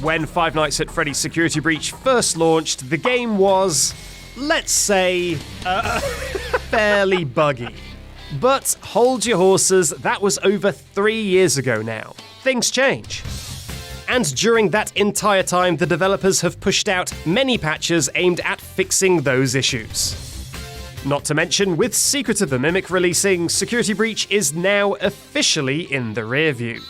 When Five Nights at Freddy's Security Breach first launched, the game was, let's say, fairly buggy. But hold your horses, that was over 3 years ago now. Things change. And during that entire time, the developers have pushed out many patches aimed at fixing those issues. Not to mention, with Secret of the Mimic releasing, Security Breach is now officially in the rearview,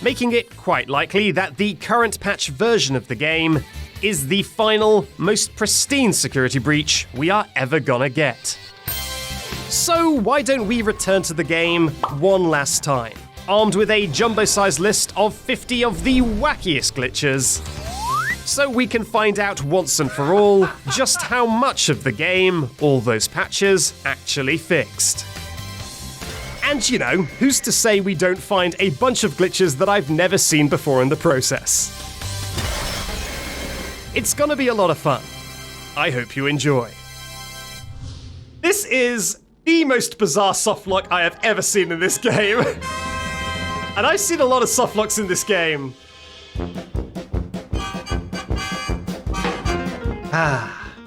making it quite likely that the current patch version of the game is the final, most pristine Security Breach we are ever gonna get. So why don't we return to the game one last time, armed with a jumbo-sized list of 50 of the wackiest glitches, so we can find out once and for all just how much of the game all those patches actually fixed. And you know, who's to say we don't find a bunch of glitches that I've never seen before in the process? It's gonna be a lot of fun. I hope you enjoy. This is the most bizarre softlock I have ever seen in this game. And I've seen a lot of softlocks in this game.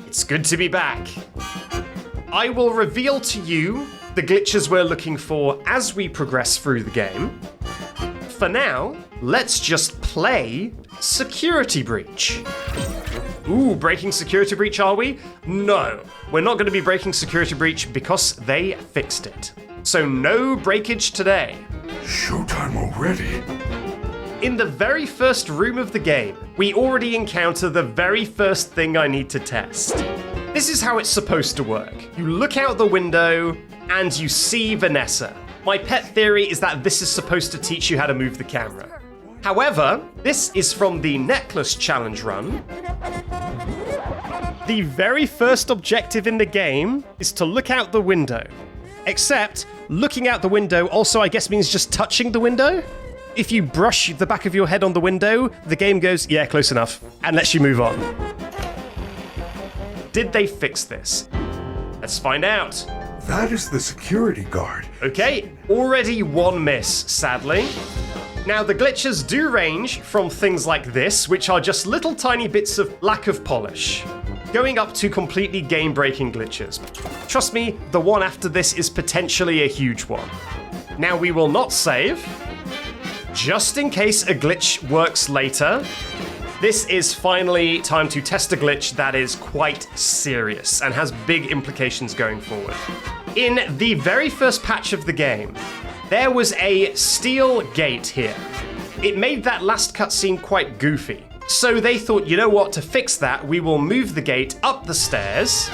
It's good to be back. I will reveal to you the glitches we're looking for as we progress through the game. For now, let's just play Security Breach. Ooh, breaking Security Breach, are we? No, we're not going to be breaking Security Breach because they fixed it. So no breakage today. Showtime already? In the very first room of the game, we already encounter the very first thing I need to test. This is how it's supposed to work. You look out the window and you see Vanessa. My pet theory is that this is supposed to teach you how to move the camera. However, this is from the Necklace Challenge run. The very first objective in the game is to look out the window. Except, looking out the window also, I guess, means just touching the window. If you brush the back of your head on the window, the game goes, yeah, close enough, and lets you move on. Did they fix this? Let's find out. That is the security guard. Okay, already one miss, sadly. Now, the glitches do range from things like this, which are just little tiny bits of lack of polish, going up to completely game-breaking glitches. Trust me, the one after this is potentially a huge one. Now, we will not save, just in case a glitch works later. This is finally time to test a glitch that is quite serious and has big implications going forward. In the very first patch of the game, there was a steel gate here. It made that last cutscene quite goofy. So they thought, you know what, to fix that, we will move the gate up the stairs,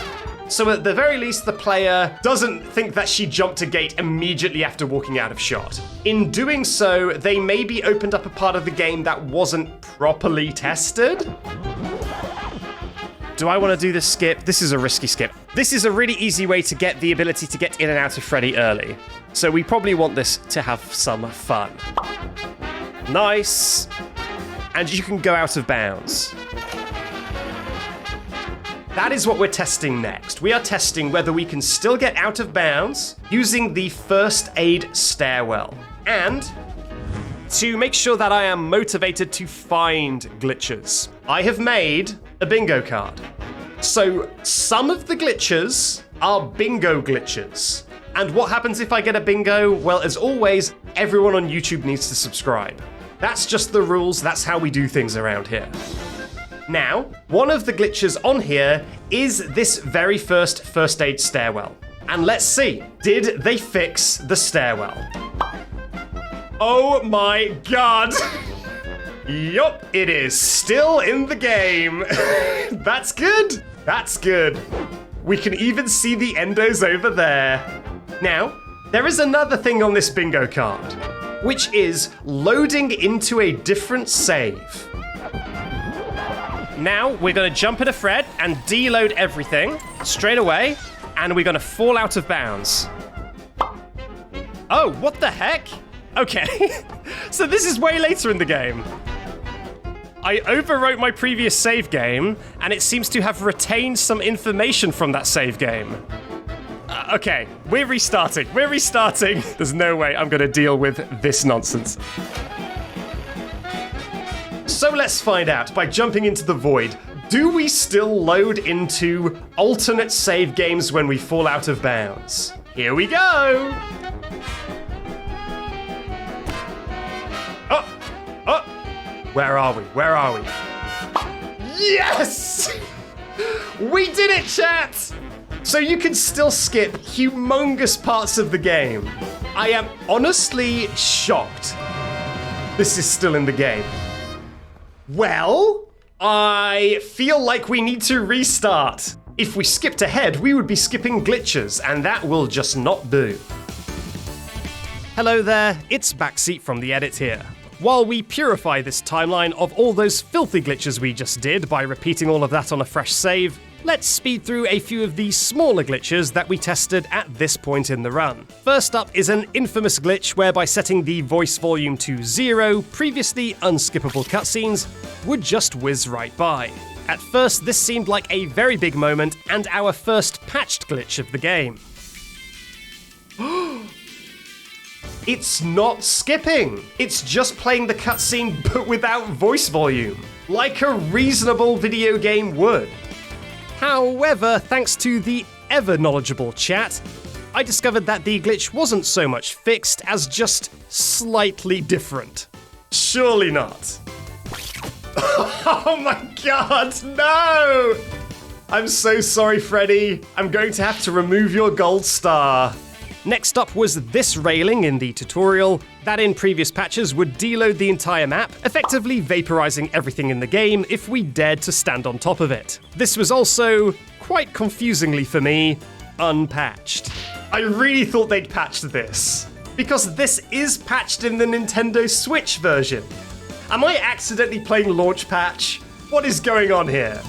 so at the very least the player doesn't think that she jumped a gate immediately after walking out of shot. In doing so, they maybe opened up a part of the game that wasn't properly tested. Do I want to do this skip? This is a risky skip. This is a really easy way to get the ability to get in and out of Freddy early. So we probably want this to have some fun. Nice. And you can go out of bounds. That is what we're testing next. We are testing whether we can still get out of bounds using the first aid stairwell. And to make sure that I am motivated to find glitches, I have made a bingo card. So some of the glitches are bingo glitches. And what happens if I get a bingo? Well, as always, everyone on YouTube needs to subscribe. That's just the rules, that's how we do things around here. Now, one of the glitches on here is this very first aid stairwell. And let's see, did they fix the stairwell? Oh my god! Yup, it is still in the game. That's good, that's good. We can even see the endos over there. Now, there is another thing on this bingo card, which is loading into a different save. Now, we're going to jump into Fred and deload everything straight away, and we're going to fall out of bounds. Oh, what the heck? Okay, so this is way later in the game. I overwrote my previous save game, and it seems to have retained some information from that save game. Okay, we're restarting. There's no way I'm going to deal with this nonsense. So let's find out by jumping into the void. Do we still load into alternate save games when we fall out of bounds? Here we go! Oh! Where are we? Where are we? Yes! We did it, chat! So you can still skip humongous parts of the game. I am honestly shocked this is still in the game. Well, I feel like we need to restart. If we skipped ahead, we would be skipping glitches, and that will just not do. Hello there, it's Backseat from the edit here. While we purify this timeline of all those filthy glitches we just did by repeating all of that on a fresh save, let's speed through a few of the smaller glitches that we tested at this point in the run. First up is an infamous glitch where by setting the voice volume to 0, previously unskippable cutscenes would just whiz right by. At first, this seemed like a very big moment and our first patched glitch of the game. It's not skipping! It's just playing the cutscene but without voice volume, like a reasonable video game would. However, thanks to the ever-knowledgeable chat, I discovered that the glitch wasn't so much fixed as just slightly different. Surely not. Oh my god, no! I'm so sorry, Freddy. I'm going to have to remove your gold star. Next up was this railing in the tutorial that in previous patches would deload the entire map, effectively vaporizing everything in the game if we dared to stand on top of it. This was also, quite confusingly for me, unpatched. I really thought they'd patched this, because this is patched in the Nintendo Switch version. Am I accidentally playing launch patch? What is going on here?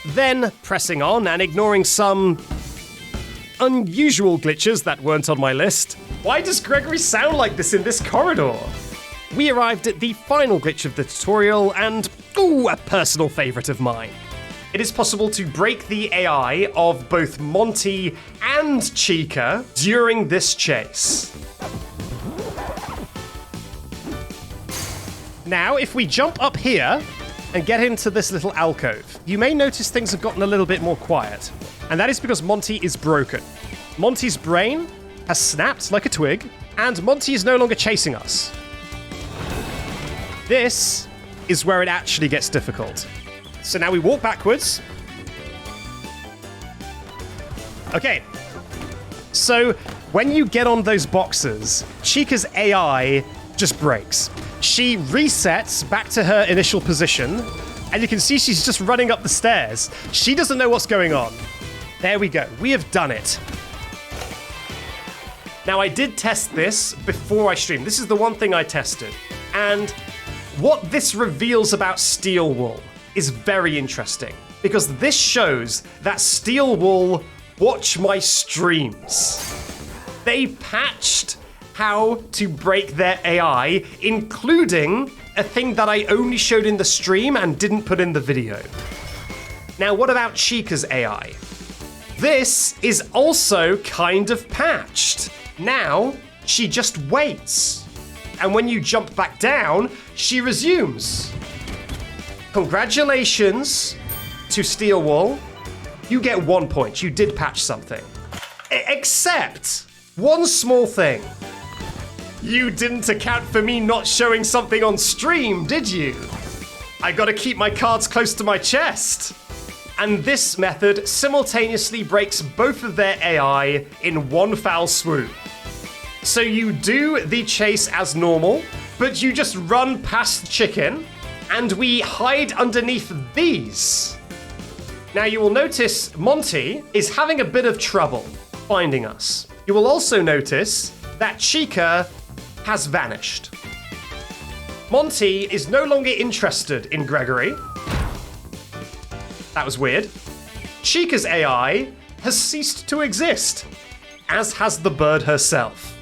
Then, pressing on and ignoring some unusual glitches that weren't on my list. Why does Gregory sound like this in this corridor? We arrived at the final glitch of the tutorial and, a personal favourite of mine. It is possible to break the AI of both Monty and Chica during this chase. Now, if we jump up here and get into this little alcove, you may notice things have gotten a little bit more quiet. And that is because Monty is broken. Monty's brain has snapped like a twig, and Monty is no longer chasing us. This is where it actually gets difficult. So now we walk backwards. Okay. So when you get on those boxes, Chica's AI just breaks. She resets back to her initial position, and you can see she's just running up the stairs. She doesn't know what's going on. There we go. We have done it. Now, I did test this before I streamed. This is the one thing I tested. And what this reveals about Steel Wool is very interesting, because this shows that Steel Wool watch my streams. They patched how to break their AI, including a thing that I only showed in the stream and didn't put in the video. Now, what about Chica's AI? This is also kind of patched. Now, she just waits. And when you jump back down, she resumes. Congratulations to Steel Wool. You get 1 point. You did patch something. Except one small thing. You didn't account for me not showing something on stream, did you? I gotta keep my cards close to my chest. And this method simultaneously breaks both of their AI in one foul swoop. So you do the chase as normal, but you just run past the chicken, and we hide underneath these. Now you will notice Monty is having a bit of trouble finding us. You will also notice that Chica has vanished. Monty is no longer interested in Gregory. That was weird. Chica's AI has ceased to exist, as has the bird herself.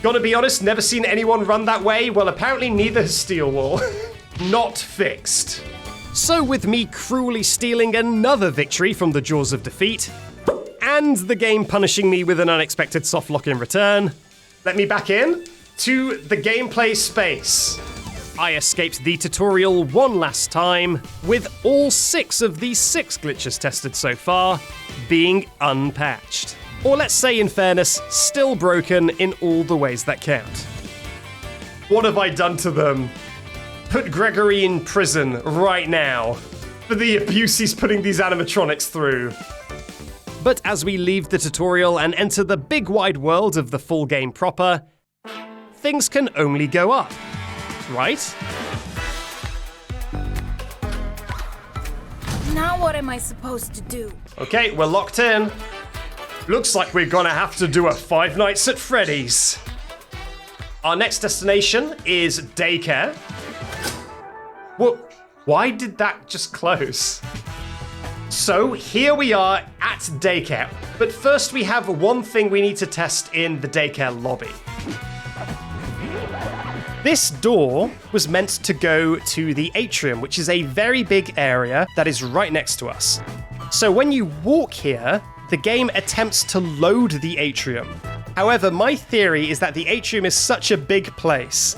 Gotta be honest, never seen anyone run that way. Well, apparently neither has Steel Wool. Not fixed. So with me cruelly stealing another victory from the jaws of defeat, and the game punishing me with an unexpected softlock in return, let me back in to the gameplay space. I escaped the tutorial one last time, with all 6 of these 6 glitches tested so far being unpatched. Or let's say, in fairness, still broken in all the ways that count. What have I done to them? Put Gregory in prison right now for the abuse he's putting these animatronics through. But as we leave the tutorial and enter the big wide world of the full game proper, things can only go up, right? Now what am I supposed to do? Okay, we're locked in. Looks like we're gonna have to do a 5 Nights at Freddy's. Our next destination is daycare. Well, why did that just close? So here we are at daycare, but first we have one thing we need to test in the daycare lobby. This door was meant to go to the atrium, which is a very big area that is right next to us. So when you walk here, the game attempts to load the atrium. However, my theory is that the atrium is such a big place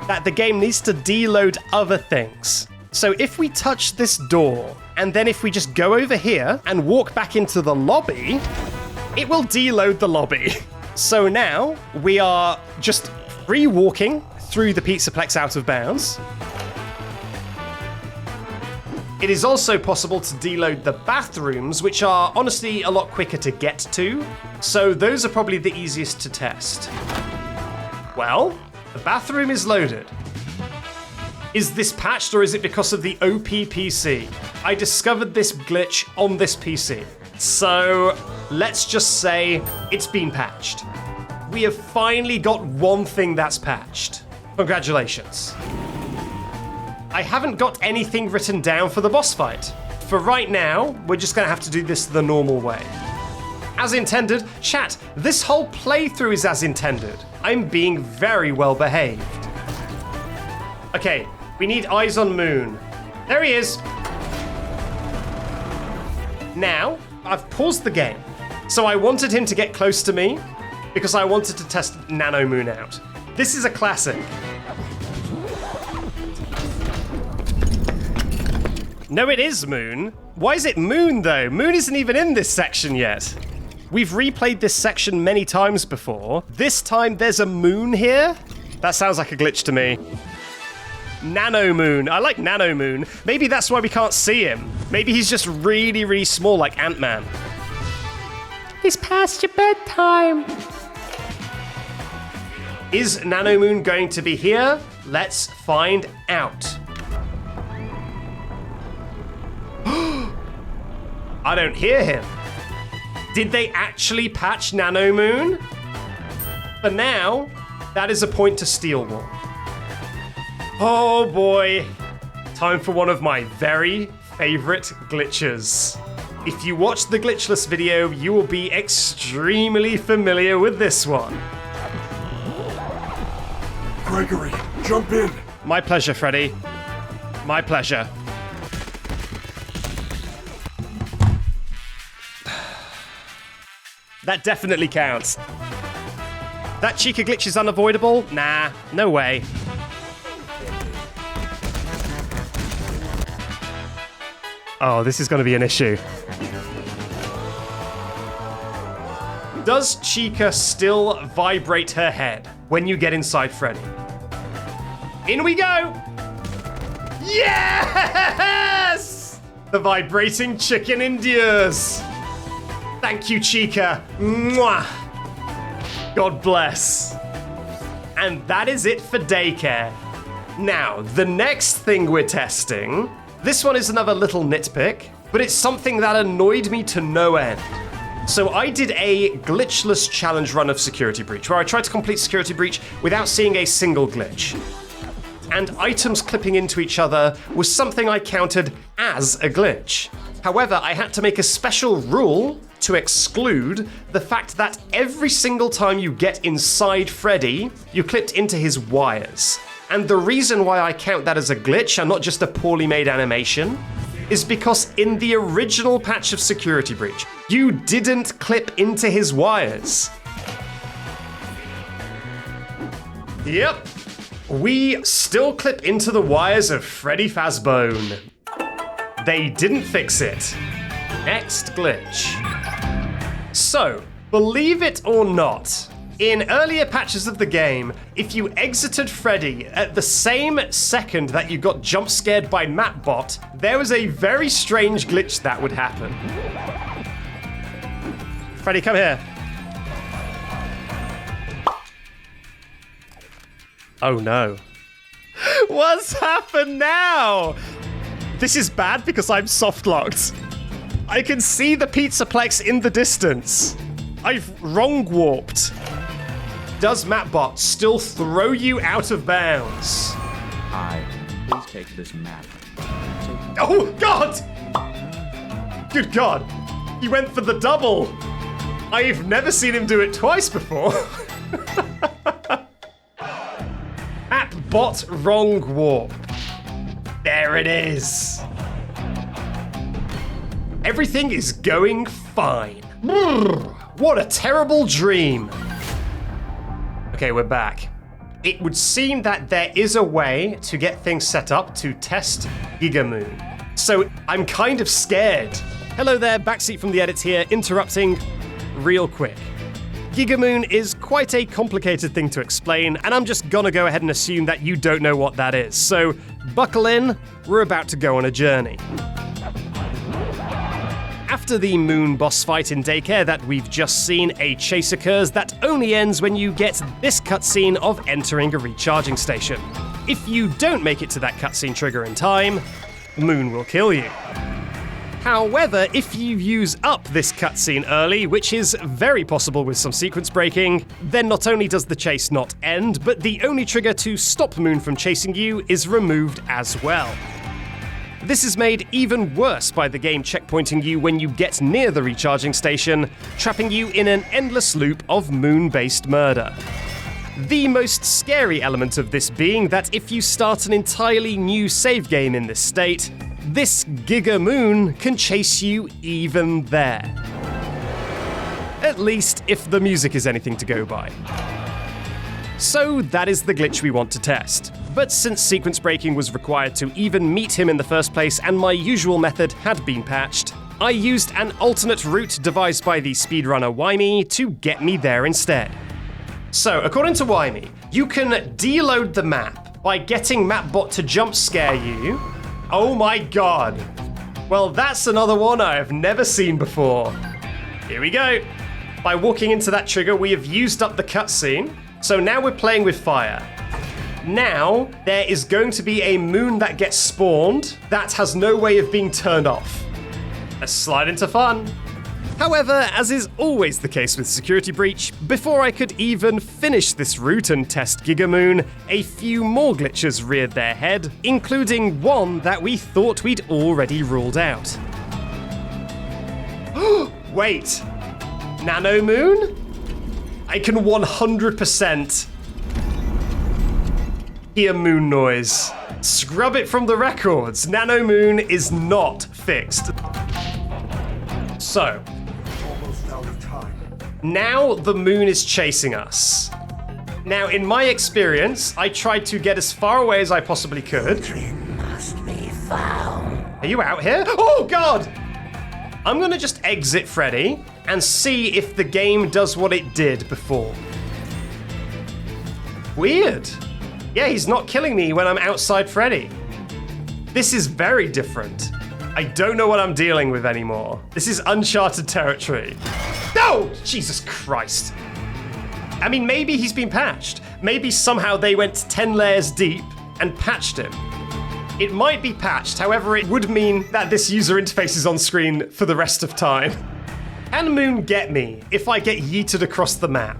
that the game needs to deload other things. So if we touch this door, and then if we just go over here and walk back into the lobby, it will deload the lobby. So now we are just free walking through the Pizzaplex out of bounds. It is also possible to deload the bathrooms, which are honestly a lot quicker to get to. So those are probably the easiest to test. Well, the bathroom is loaded. Is this patched or is it because of the OP PC? I discovered this glitch on this PC. So let's just say it's been patched. We have finally got one thing that's patched. Congratulations. I haven't got anything written down for the boss fight. For right now, we're just gonna have to do this the normal way. As intended, chat, this whole playthrough is as intended. I'm being very well behaved. Okay, we need eyes on Moon. There he is. Now, I've paused the game. So I wanted him to get close to me because I wanted to test Nano Moon out. This is a classic. No, it is Moon. Why is it Moon, though? Moon isn't even in this section yet. We've replayed this section many times before. This time, there's a Moon here? That sounds like a glitch to me. Nano Moon. I like Nano Moon. Maybe that's why we can't see him. Maybe he's just really, really small like Ant-Man. It's past your bedtime. Is Nano Moon going to be here? Let's find out. I don't hear him. Did they actually patch Nano Moon? For now, that is a point to Steel Wall. Oh boy. Time for one of my very favorite glitches. If you watch the glitchless video, you will be extremely familiar with this one. Gregory, jump in. My pleasure, Freddy. My pleasure. That definitely counts. That Chica glitch is unavoidable? Nah, no way. Oh, this is going to be an issue. Does Chica still vibrate her head when you get inside Freddy? In we go! Yes! The vibrating chicken endures. Thank you, Chica. Mwah. God bless. And that is it for daycare. Now, the next thing we're testing, this one is another little nitpick, but it's something that annoyed me to no end. So I did a glitchless challenge run of Security Breach, where I tried to complete Security Breach without seeing a single glitch. And items clipping into each other was something I counted as a glitch. However, I had to make a special rule to exclude the fact that every single time you get inside Freddy, you clipped into his wires. And the reason why I count that as a glitch and not just a poorly made animation is because in the original patch of Security Breach, you didn't clip into his wires. Yep. We still clip into the wires of Freddy Fazbone. They didn't fix it. Next glitch. So, believe it or not, in earlier patches of the game, if you exited Freddy at the same second that you got jump scared by Mapbot, there was a very strange glitch that would happen. Freddy, come here. Oh no. What's happened now? This is bad because I'm soft-locked. I can see the Pizzaplex in the distance. I've wrong-warped. Does Mapbot still throw you out of bounds? Please take this map. Oh, God! Good God. He went for the double. I've never seen him do it twice before. Mapbot wrong warp. There it is. Everything is going fine. What a terrible dream. Okay, we're back. It would seem that there is a way to get things set up to test Gigamoon. So I'm kind of scared. Hello there, Backseat from the edits here, interrupting real quick. Gigamoon is quite a complicated thing to explain, and I'm just gonna go ahead and assume that you don't know what that is. So buckle in, we're about to go on a journey. After the moon boss fight in daycare that we've just seen, a chase occurs that only ends when you get this cutscene of entering a recharging station. If you don't make it to that cutscene trigger in time, the moon will kill you. However, if you use up this cutscene early, which is very possible with some sequence breaking, then not only does the chase not end, but the only trigger to stop Moon from chasing you is removed as well. This is made even worse by the game checkpointing you when you get near the recharging station, trapping you in an endless loop of moon-based murder. The most scary element of this being that if you start an entirely new save game in this state, this Gigamoon can chase you even there. At least if the music is anything to go by. So that is the glitch we want to test. But since sequence breaking was required to even meet him in the first place and my usual method had been patched, I used an alternate route devised by the speedrunner Wymie to get me there instead. So, according to Wymie, you can deload the map by getting Mapbot to jump scare you. Oh my god. Well, that's another one I have never seen before. Here we go. By walking into that trigger, we have used up the cutscene. So now we're playing with fire. Now, there is going to be a moon that gets spawned that has no way of being turned off. Let's slide into fun. However, as is always the case with Security Breach, before I could even finish this route and test Gigamoon, a few more glitches reared their head, including one that we thought we'd already ruled out. Wait, Nano Moon? I can 100% hear moon noise. Scrub it from the records. Nano Moon is not fixed. So, Almost out of time. now the moon is chasing us. Now, in my experience, I tried to get as far away as I possibly could. Must be found. Are you out here? Oh, God! I'm gonna just exit Freddy and see if the game does what it did before. Weird. Yeah, he's not killing me when I'm outside Freddy. This is very different. I don't know what I'm dealing with anymore. This is uncharted territory. No! Jesus Christ. I mean, maybe he's been patched. Maybe somehow they went 10 layers deep and patched him. It might be patched, however, it would mean that this user interface is on screen for the rest of time. Can Moon get me if I get yeeted across the map?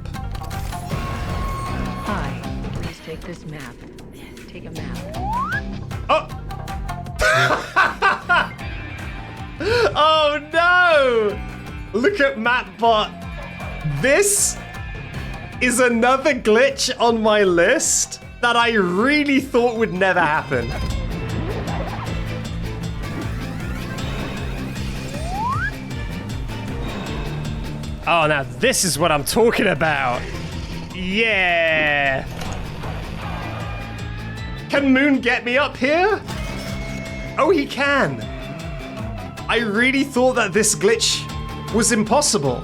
Hi, please take this map. Take a map. Oh! Oh no! Look at Mapbot. This is another glitch on my list that I really thought would never happen. Oh, now this is what I'm talking about. Yeah. Can Moon get me up here? Oh, he can. I really thought that this glitch was impossible,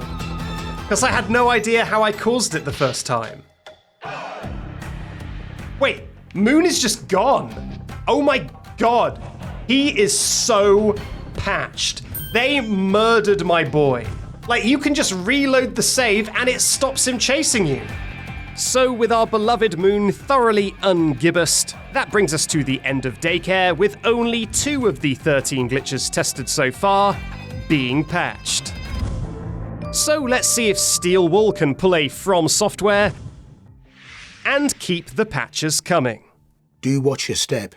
because I had no idea how I caused it the first time. Wait, Moon is just gone. Oh my god. He is so patched. They murdered my boy. Like, you can just reload the save and it stops him chasing you. So with our beloved Moon thoroughly ungibbused, that brings us to the end of daycare with only 2 of the 13 glitches tested so far being patched. So let's see if Steel Wool can pull a From Software and keep the patches coming. Do watch your step.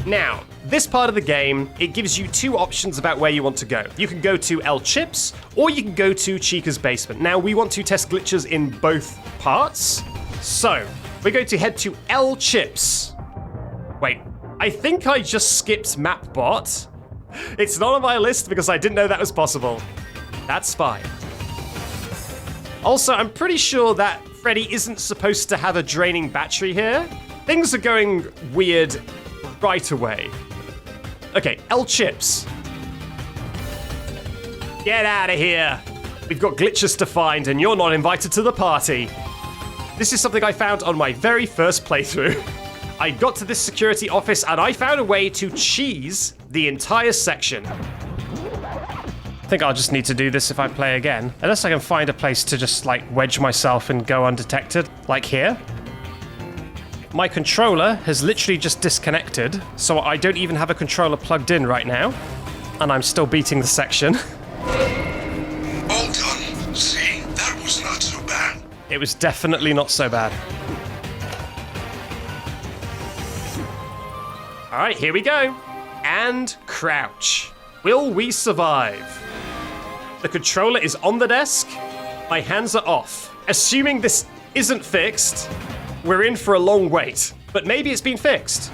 Now, this part of the game, it gives you 2 options about where you want to go. You can go to El Chips, or you can go to Chica's basement. Now, we want to test glitches in both parts, so we're going to head to El Chips. Wait, I think I just skipped MapBot. It's not on my list because I didn't know that was possible. That's fine. Also, I'm pretty sure that Freddy isn't supposed to have a draining battery here. Things are going weird right away. Okay, El Chips. Get out of here. We've got glitches to find and you're not invited to the party. This is something I found on my very first playthrough. I got to this security office and I found a way to cheese the entire section. I think I'll just need to do this if I play again. Unless I can find a place to just like wedge myself and go undetected, like here. My controller has literally just disconnected, so I don't even have a controller plugged in right now. And I'm still beating the section. All done. See, that was not so bad. It was definitely not so bad. All right, here we go. And crouch. Will we survive? The controller is on the desk. My hands are off. Assuming this isn't fixed, we're in for a long wait. But maybe it's been fixed.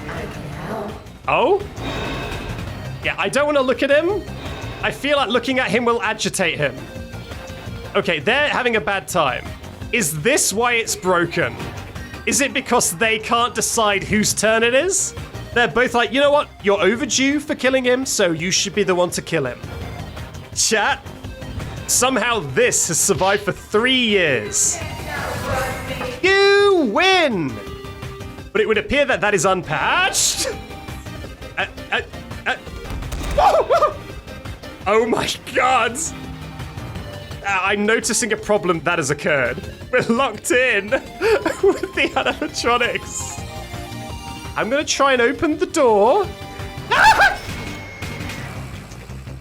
Oh? Yeah, I don't want to look at him. I feel like looking at him will agitate him. Okay, they're having a bad time. Is this why it's broken? Is it because they can't decide whose turn it is? They're both like, you know what? You're overdue for killing him, so you should be the one to kill him. Chat, somehow this has survived for 3 years. You win! But it would appear that that is unpatched. Oh my god! I'm noticing a problem that has occurred. We're locked in with the animatronics. I'm gonna try and open the door.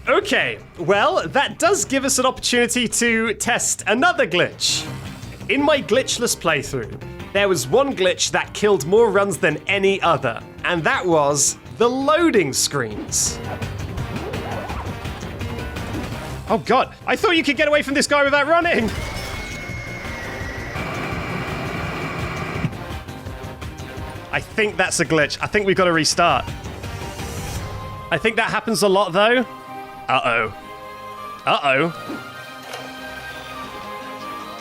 Okay, well, that does give us an opportunity to test another glitch. In my glitchless playthrough, there was one glitch that killed more runs than any other, and that was the loading screens. Oh god, I thought you could get away from this guy without running! I think that's a glitch. I think we've got to restart. I think that happens a lot though. Uh-oh. Uh-oh.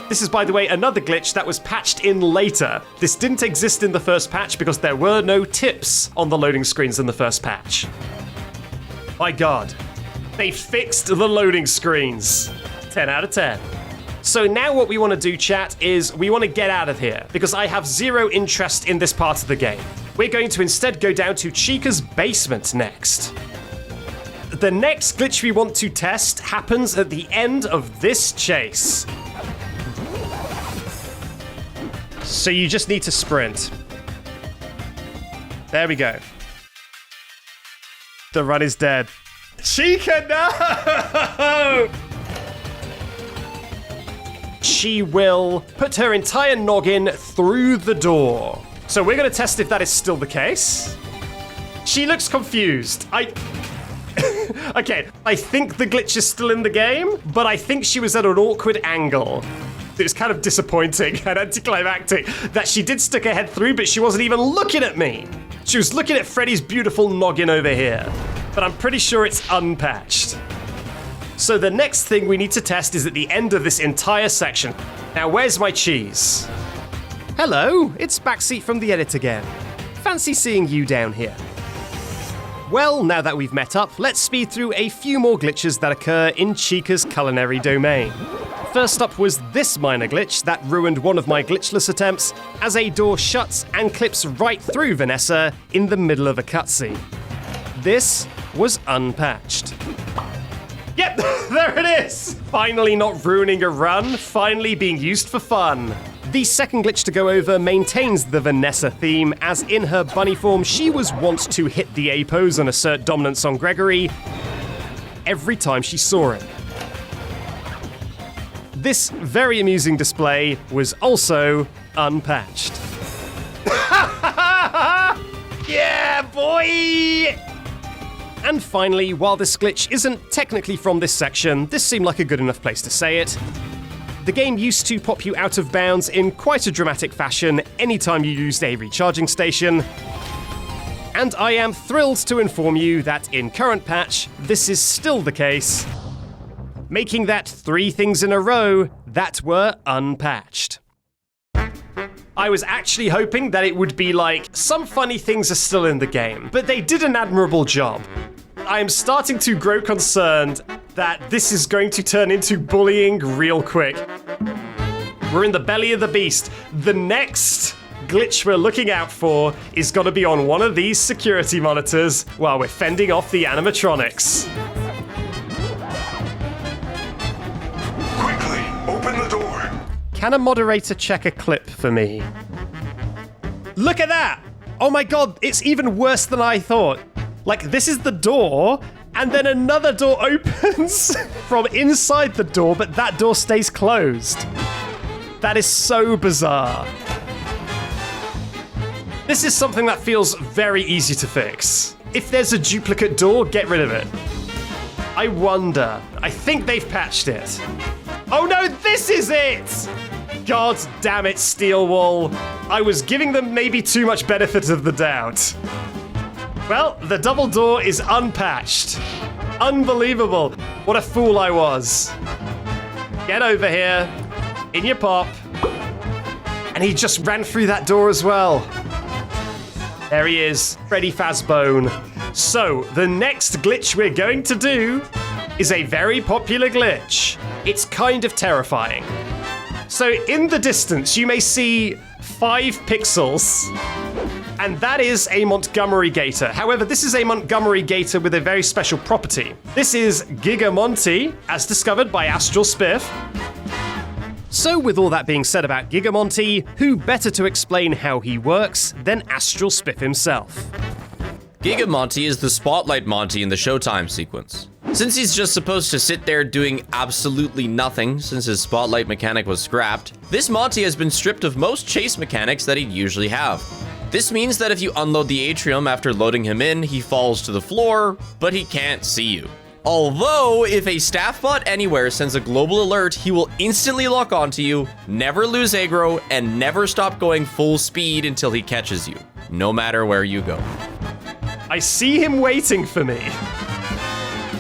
This is, by the way, another glitch that was patched in later. This didn't exist in the first patch because there were no tips on the loading screens in the first patch. My god. They fixed the loading screens. 10 out of 10. So now what we want to do, chat, is we want to get out of here because I have zero interest in this part of the game. We're going to instead go down to Chica's basement next. The next glitch we want to test happens at the end of this chase. So you just need to sprint. There we go. The run is dead. Chica, no! She will put her entire noggin through the door. So we're going to test if that is still the case. She looks confused. Okay, I think the glitch is still in the game, but I think she was at an awkward angle. It was kind of disappointing and anticlimactic that she did stick her head through, but she wasn't even looking at me. She was looking at Freddy's beautiful noggin over here. But I'm pretty sure it's unpatched. So the next thing we need to test is at the end of this entire section. Now, where's my cheese? Hello, it's Backseat from the edit again. Fancy seeing you down here. Well, now that we've met up, let's speed through a few more glitches that occur in Chica's culinary domain. First up was this minor glitch that ruined one of my glitchless attempts, as a door shuts and clips right through Vanessa in the middle of a cutscene. This was unpatched. Yep, there it is! Finally not ruining a run, finally being used for fun. The second glitch to go over maintains the Vanessa theme, as in her bunny form, she was wont to hit the A pose and assert dominance on Gregory every time she saw him. This very amusing display was also unpatched. Yeah, boy! And finally, while this glitch isn't technically from this section, this seemed like a good enough place to say it. The game used to pop you out of bounds in quite a dramatic fashion anytime you used a recharging station. And I am thrilled to inform you that in current patch, this is still the case, making that 3 things in a row that were unpatched. I was actually hoping that it would be like, some funny things are still in the game, but they did an admirable job. I am starting to grow concerned that this is going to turn into bullying real quick. We're in the belly of the beast. The next glitch we're looking out for is going to be on one of these security monitors while we're fending off the animatronics. Quickly, open the door. Can a moderator check a clip for me? Look at that! Oh my god, it's even worse than I thought. Like, this is the door, and then another door opens from inside the door, but that door stays closed. That is so bizarre. This is something that feels very easy to fix. If there's a duplicate door, get rid of it. I wonder. I think they've patched it. Oh no, this is it! God damn it, Steelwall. I was giving them maybe too much benefit of the doubt. Well, the double door is unpatched. Unbelievable. What a fool I was. Get over here. In your pop. And he just ran through that door as well. There he is, Freddy Fazbone. So, the next glitch we're going to do is a very popular glitch. It's kind of terrifying. So, in the distance, you may see 5 pixels. And that is a Montgomery Gator. However, this is a Montgomery Gator with a very special property. This is Gigamonty, as discovered by Astral Spiff. So with all that being said about Gigamonty, who better to explain how he works than Astral Spiff himself? Gigamonty is the Spotlight Monty in the Showtime sequence. Since he's just supposed to sit there doing absolutely nothing since his Spotlight mechanic was scrapped, this Monty has been stripped of most chase mechanics that he'd usually have. This means that if you unload the atrium after loading him in, he falls to the floor, but he can't see you. Although, if a staff bot anywhere sends a global alert, he will instantly lock onto you, never lose aggro, and never stop going full speed until he catches you, no matter where you go. I see him waiting for me.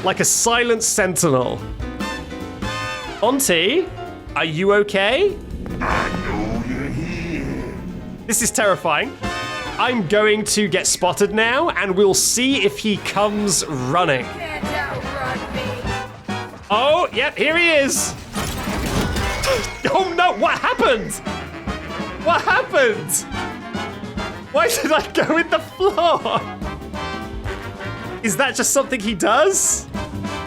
Like a silent sentinel. Monty, are you okay? I know you're here. This is terrifying. I'm going to get spotted now, and we'll see if he comes running. Can't outrun me. Oh, yep, here he is. Oh no, what happened? What happened? Why did I go in the floor? Is that just something he does?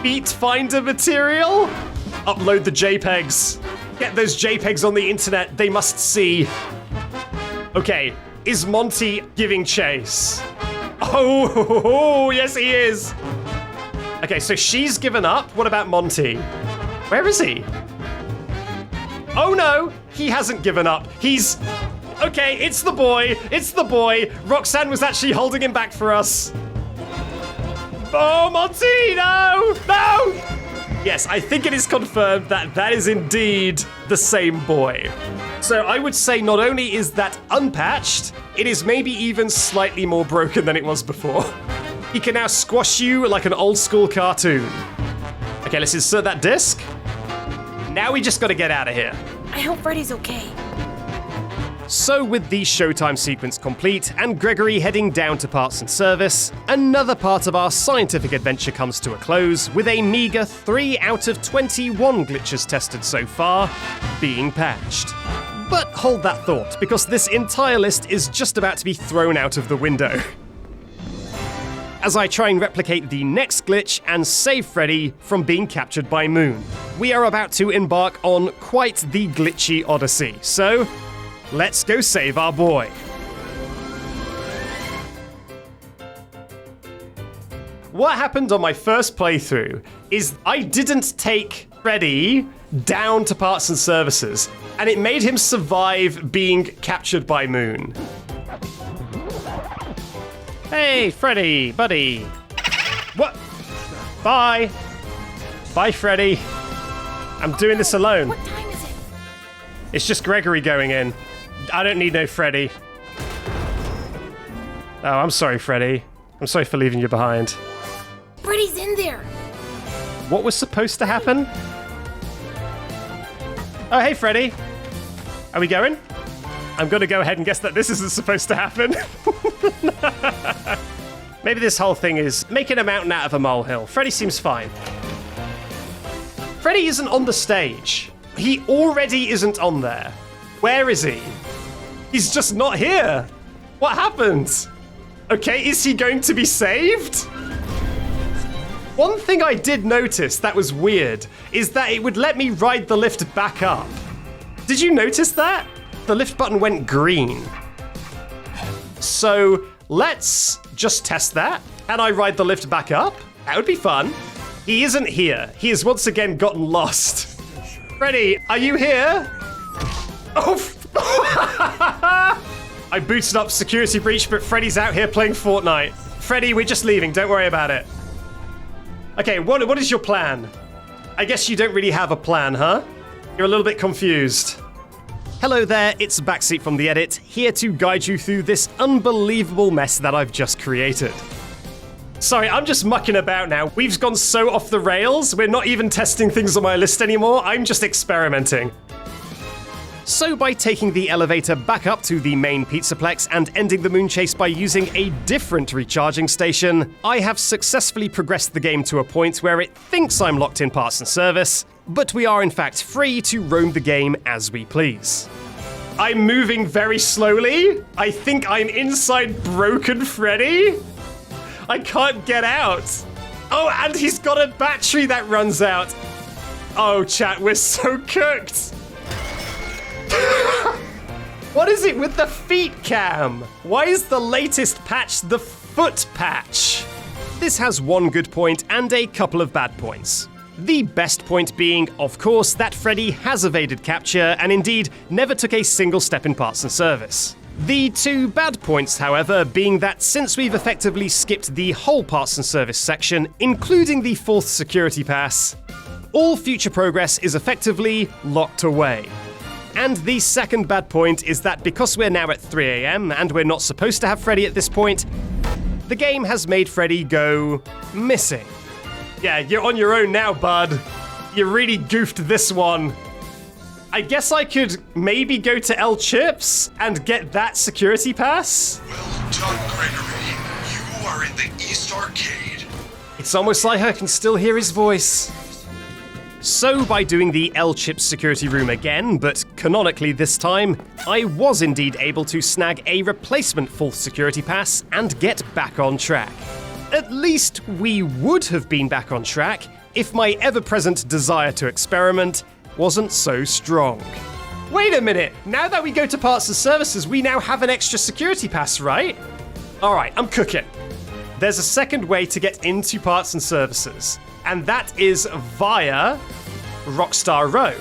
Beat finder material? Upload the JPEGs. Get those JPEGs on the internet, they must see. Okay, is Monty giving chase? Oh, yes he is. Okay, so she's given up. What about Monty? Where is he? Oh no, he hasn't given up. He's... Okay, it's the boy. It's the boy. Roxanne was actually holding him back for us. Oh, Monty, no! No! Yes, I think it is confirmed that that is indeed the same boy. So I would say not only is that unpatched, it is maybe even slightly more broken than it was before. He can now squash you like an old school cartoon. Okay, let's insert that disc. Now we just gotta get out of here. I hope Freddy's okay. So with the showtime sequence complete and Gregory heading down to parts and service, another part of our scientific adventure comes to a close with a meager 3 out of 21 glitches tested so far being patched. But hold that thought, because this entire list is just about to be thrown out of the window. As I try and replicate the next glitch and save Freddy from being captured by Moon. We are about to embark on quite the glitchy odyssey, so let's go save our boy. What happened on my first playthrough is I didn't take Freddy down to parts and services, and it made him survive being captured by Moon. Hey, Freddy, buddy. What? Bye. Bye, Freddy. I'm doing this alone. What time is it? It's just Gregory going in. I don't need no Freddy. Oh, I'm sorry, Freddy. I'm sorry for leaving you behind. Freddy's in there. What was supposed to happen? Oh, hey, Freddy. Are we going? I'm gonna go ahead and guess that this isn't supposed to happen. Maybe this whole thing is making a mountain out of a molehill. Freddy seems fine. Freddy isn't on the stage. He already isn't on there. Where is he? He's just not here. What happened? Okay, is he going to be saved? One thing I did notice that was weird is that it would let me ride the lift back up. Did you notice that? The lift button went green. So let's just test that. Can I ride the lift back up? That would be fun. He isn't here. He has once again gotten lost. Freddy, are you here? Oh, I booted up security breach, but Freddy's out here playing Fortnite. Freddy, we're just leaving. Don't worry about it. Okay, what is your plan? I guess you don't really have a plan, huh? You're a little bit confused. Hello there, it's Backseat from The Edit, here to guide you through this unbelievable mess that I've just created. Sorry, I'm just mucking about now. We've gone so off the rails, we're not even testing things on my list anymore, I'm just experimenting. So by taking the elevator back up to the main Pizzaplex and ending the moon chase by using a different recharging station, I have successfully progressed the game to a point where it thinks I'm locked in parts and service, but we are in fact free to roam the game as we please. I'm moving very slowly. I think I'm inside Broken Freddy. I can't get out. Oh, and he's got a battery that runs out. Oh, chat, we're so cooked. What is it with the feet cam? Why is the latest patch the foot patch? This has one good point and a couple of bad points. The best point being, of course, that Freddy has evaded capture and indeed never took a single step in parts and service. The two bad points, however, being that since we've effectively skipped the whole parts and service section, including the 4th security pass, all future progress is effectively locked away. And the second bad point is that because we're now at 3 AM and we're not supposed to have Freddy at this point, the game has made Freddy go missing. Yeah, you're on your own now, bud. You really goofed this one. I guess I could maybe go to El Chips and get that security pass? Well done, Gregory. You are in the East Arcade. It's almost like I can still hear his voice. So by doing the El Chips security room again, but canonically this time, I was indeed able to snag a replacement 4th security pass and get back on track. At least we would have been back on track if my ever-present desire to experiment wasn't so strong. Wait a minute, now that we go to parts and services, we now have an extra security pass, right? All right, I'm cooking. There's a second way to get into parts and services, and that is via Rockstar Row.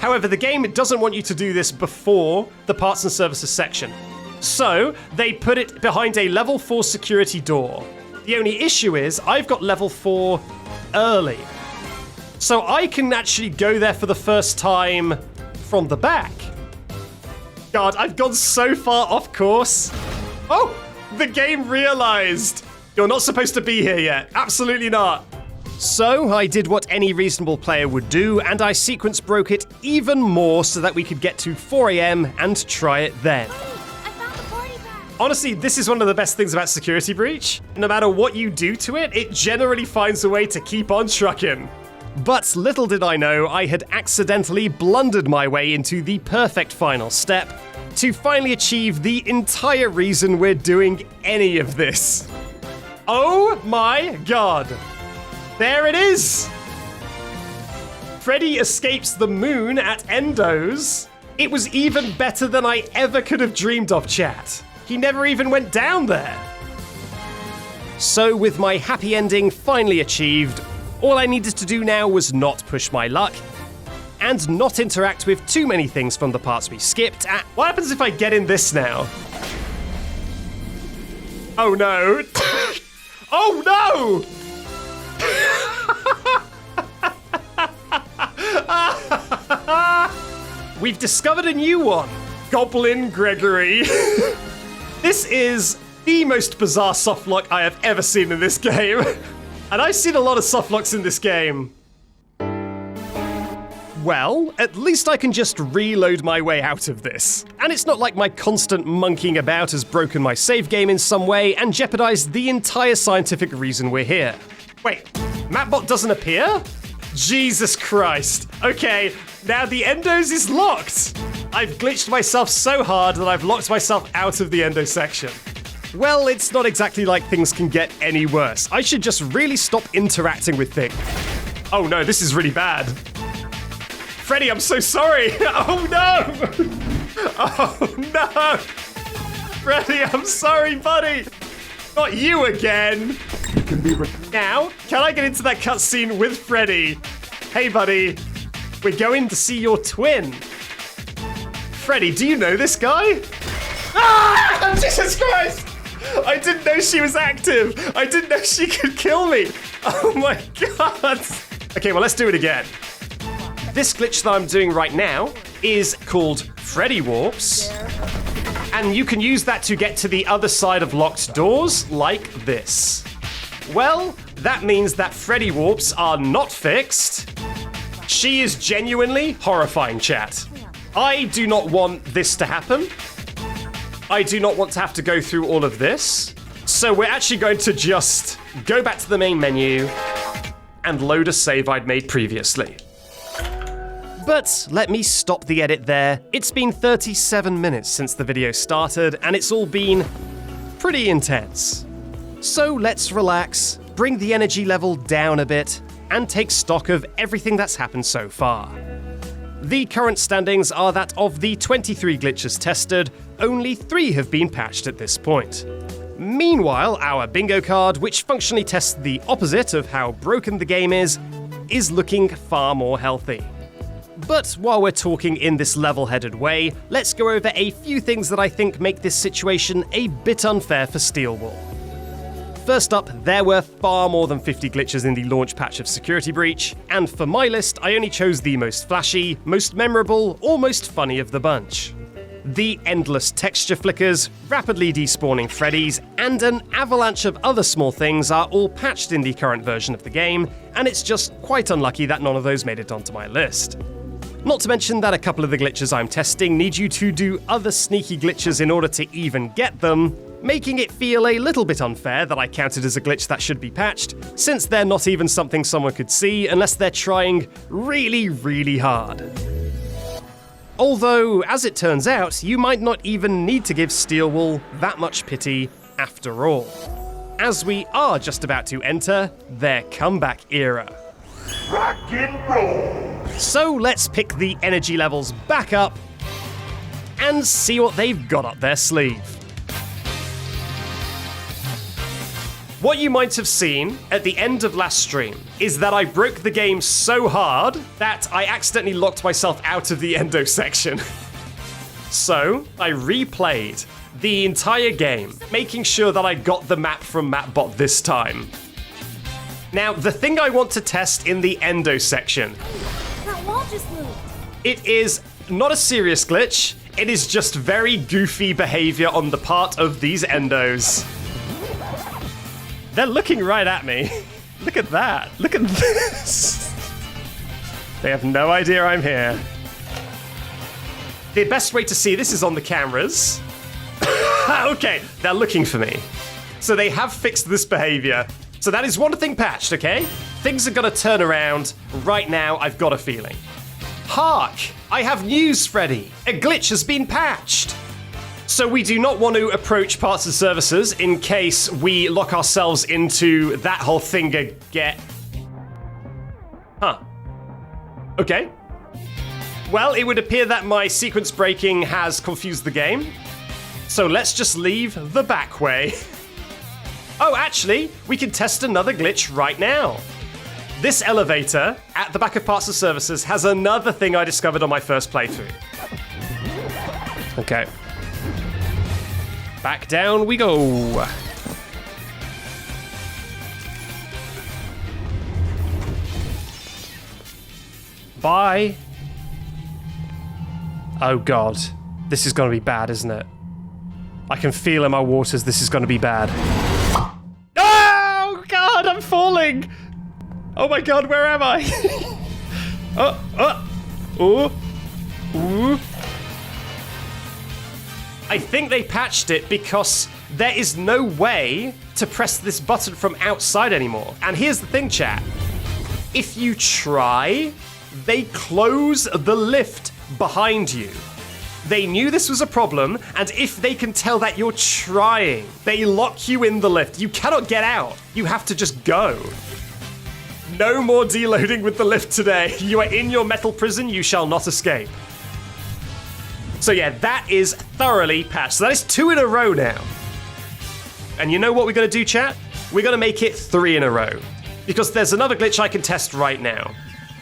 However, the game doesn't want you to do this before the parts and services section. So they put it behind a level 4 security door. The only issue is I've got level 4 early. So I can actually go there for the first time from the back. God, I've gone so far off course. Oh, the game realized you're not supposed to be here yet. Absolutely not. So I did what any reasonable player would do, and I sequence broke it even more so that we could get to 4 AM and try it then. I found the party pack. Honestly, this is one of the best things about Security Breach. No matter what you do to it, it generally finds a way to keep on trucking. But little did I know, I had accidentally blundered my way into the perfect final step to finally achieve the entire reason we're doing any of this. Oh my god. There it is! Freddy escapes the moon at Endo's. It was even better than I ever could have dreamed of, chat. He never even went down there. So with my happy ending finally achieved, all I needed to do now was not push my luck and not interact with too many things from the parts we skipped. What happens if I get in this now? Oh no. Oh no! We've discovered a new one. Goblin Gregory. This is the most bizarre softlock I have ever seen in this game. And I've seen a lot of softlocks in this game. Well, at least I can just reload my way out of this. And it's not like my constant monkeying about has broken my save game in some way and jeopardized the entire scientific reason we're here. Wait, Mapbot doesn't appear? Jesus Christ. Okay, now the Endos is locked. I've glitched myself so hard that I've locked myself out of the Endo section. Well, it's not exactly like things can get any worse. I should just really stop interacting with things. Oh no, this is really bad. Freddy, I'm so sorry. Oh no. Oh no. Freddy, I'm sorry, buddy. Not you again. Now, can I get into that cutscene with Freddy? Hey, buddy. We're going to see your twin. Freddy, do you know this guy? Ah! Jesus Christ! I didn't know she was active. I didn't know she could kill me. Oh my god. Okay, well, let's do it again. This glitch that I'm doing right now is called Freddy Warps. And you can use that to get to the other side of locked doors, like this. Well, that means that Freddy Warps are not fixed. She is genuinely horrifying, chat. I do not want this to happen. I do not want to have to go through all of this. So we're actually going to just go back to the main menu and load a save I'd made previously. But let me stop the edit there. It's been 37 minutes since the video started, and it's all been pretty intense. So let's relax, bring the energy level down a bit, and take stock of everything that's happened so far. The current standings are that of the 23 glitches tested, only 3 have been patched at this point. Meanwhile, our bingo card, which functionally tests the opposite of how broken the game is looking far more healthy. But while we're talking in this level-headed way, let's go over a few things that I think make this situation a bit unfair for Steelwool. First up, there were far more than 50 glitches in the launch patch of Security Breach, and for my list, I only chose the most flashy, most memorable, or most funny of the bunch. The endless texture flickers, rapidly despawning Freddys, and an avalanche of other small things are all patched in the current version of the game, and it's just quite unlucky that none of those made it onto my list. Not to mention that a couple of the glitches I'm testing need you to do other sneaky glitches in order to even get them, making it feel a little bit unfair that I counted as a glitch that should be patched, since they're not even something someone could see unless they're trying really, really hard. Although, as it turns out, you might not even need to give Steelwool that much pity after all, as we are just about to enter their comeback era. Rock and roll. So let's pick the energy levels back up and see what they've got up their sleeve. What you might have seen at the end of last stream is that I broke the game so hard that I accidentally locked myself out of the Endo section. So I replayed the entire game, making sure that I got the map from Mapbot this time. Now, the thing I want to test in the Endo section, That wall just moved. it is not a serious glitch, it is just very goofy behavior on the part of these Endos. They're looking right at me. Look at that. Look at this. They have no idea I'm here. The best way to see this is on the cameras. Okay, they're looking for me. So they have fixed this behavior. So that is one thing patched, okay? Things are gonna turn around. Right now, I've got a feeling. Hark! I have news, Freddy. A glitch has been patched. So we do not want to approach parts and services in case we lock ourselves into that whole thing again. Huh. Okay. Well, it would appear that my sequence breaking has confused the game. So let's just leave the back way. Oh, actually, we can test another glitch right now. This elevator at the back of parts and services has another thing I discovered on my first playthrough. Okay. Back down we go. Bye. Oh God. This is gonna be bad, isn't it? I can feel in my waters this is gonna be bad. Oh God, I'm falling! Oh my God, where am I? Ooh. I think they patched it because there is no way to press this button from outside anymore. And here's the thing, chat. If you try, they close the lift behind you. They knew this was a problem, and if they can tell that you're trying, they lock you in the lift. You cannot get out. You have to just go. No more deloading with the lift today. You are in your metal prison, you shall not escape. So yeah, that is thoroughly patched. So that is 2 in a row now. And you know what we're gonna do, chat? We're gonna make it 3 in a row. Because there's another glitch I can test right now.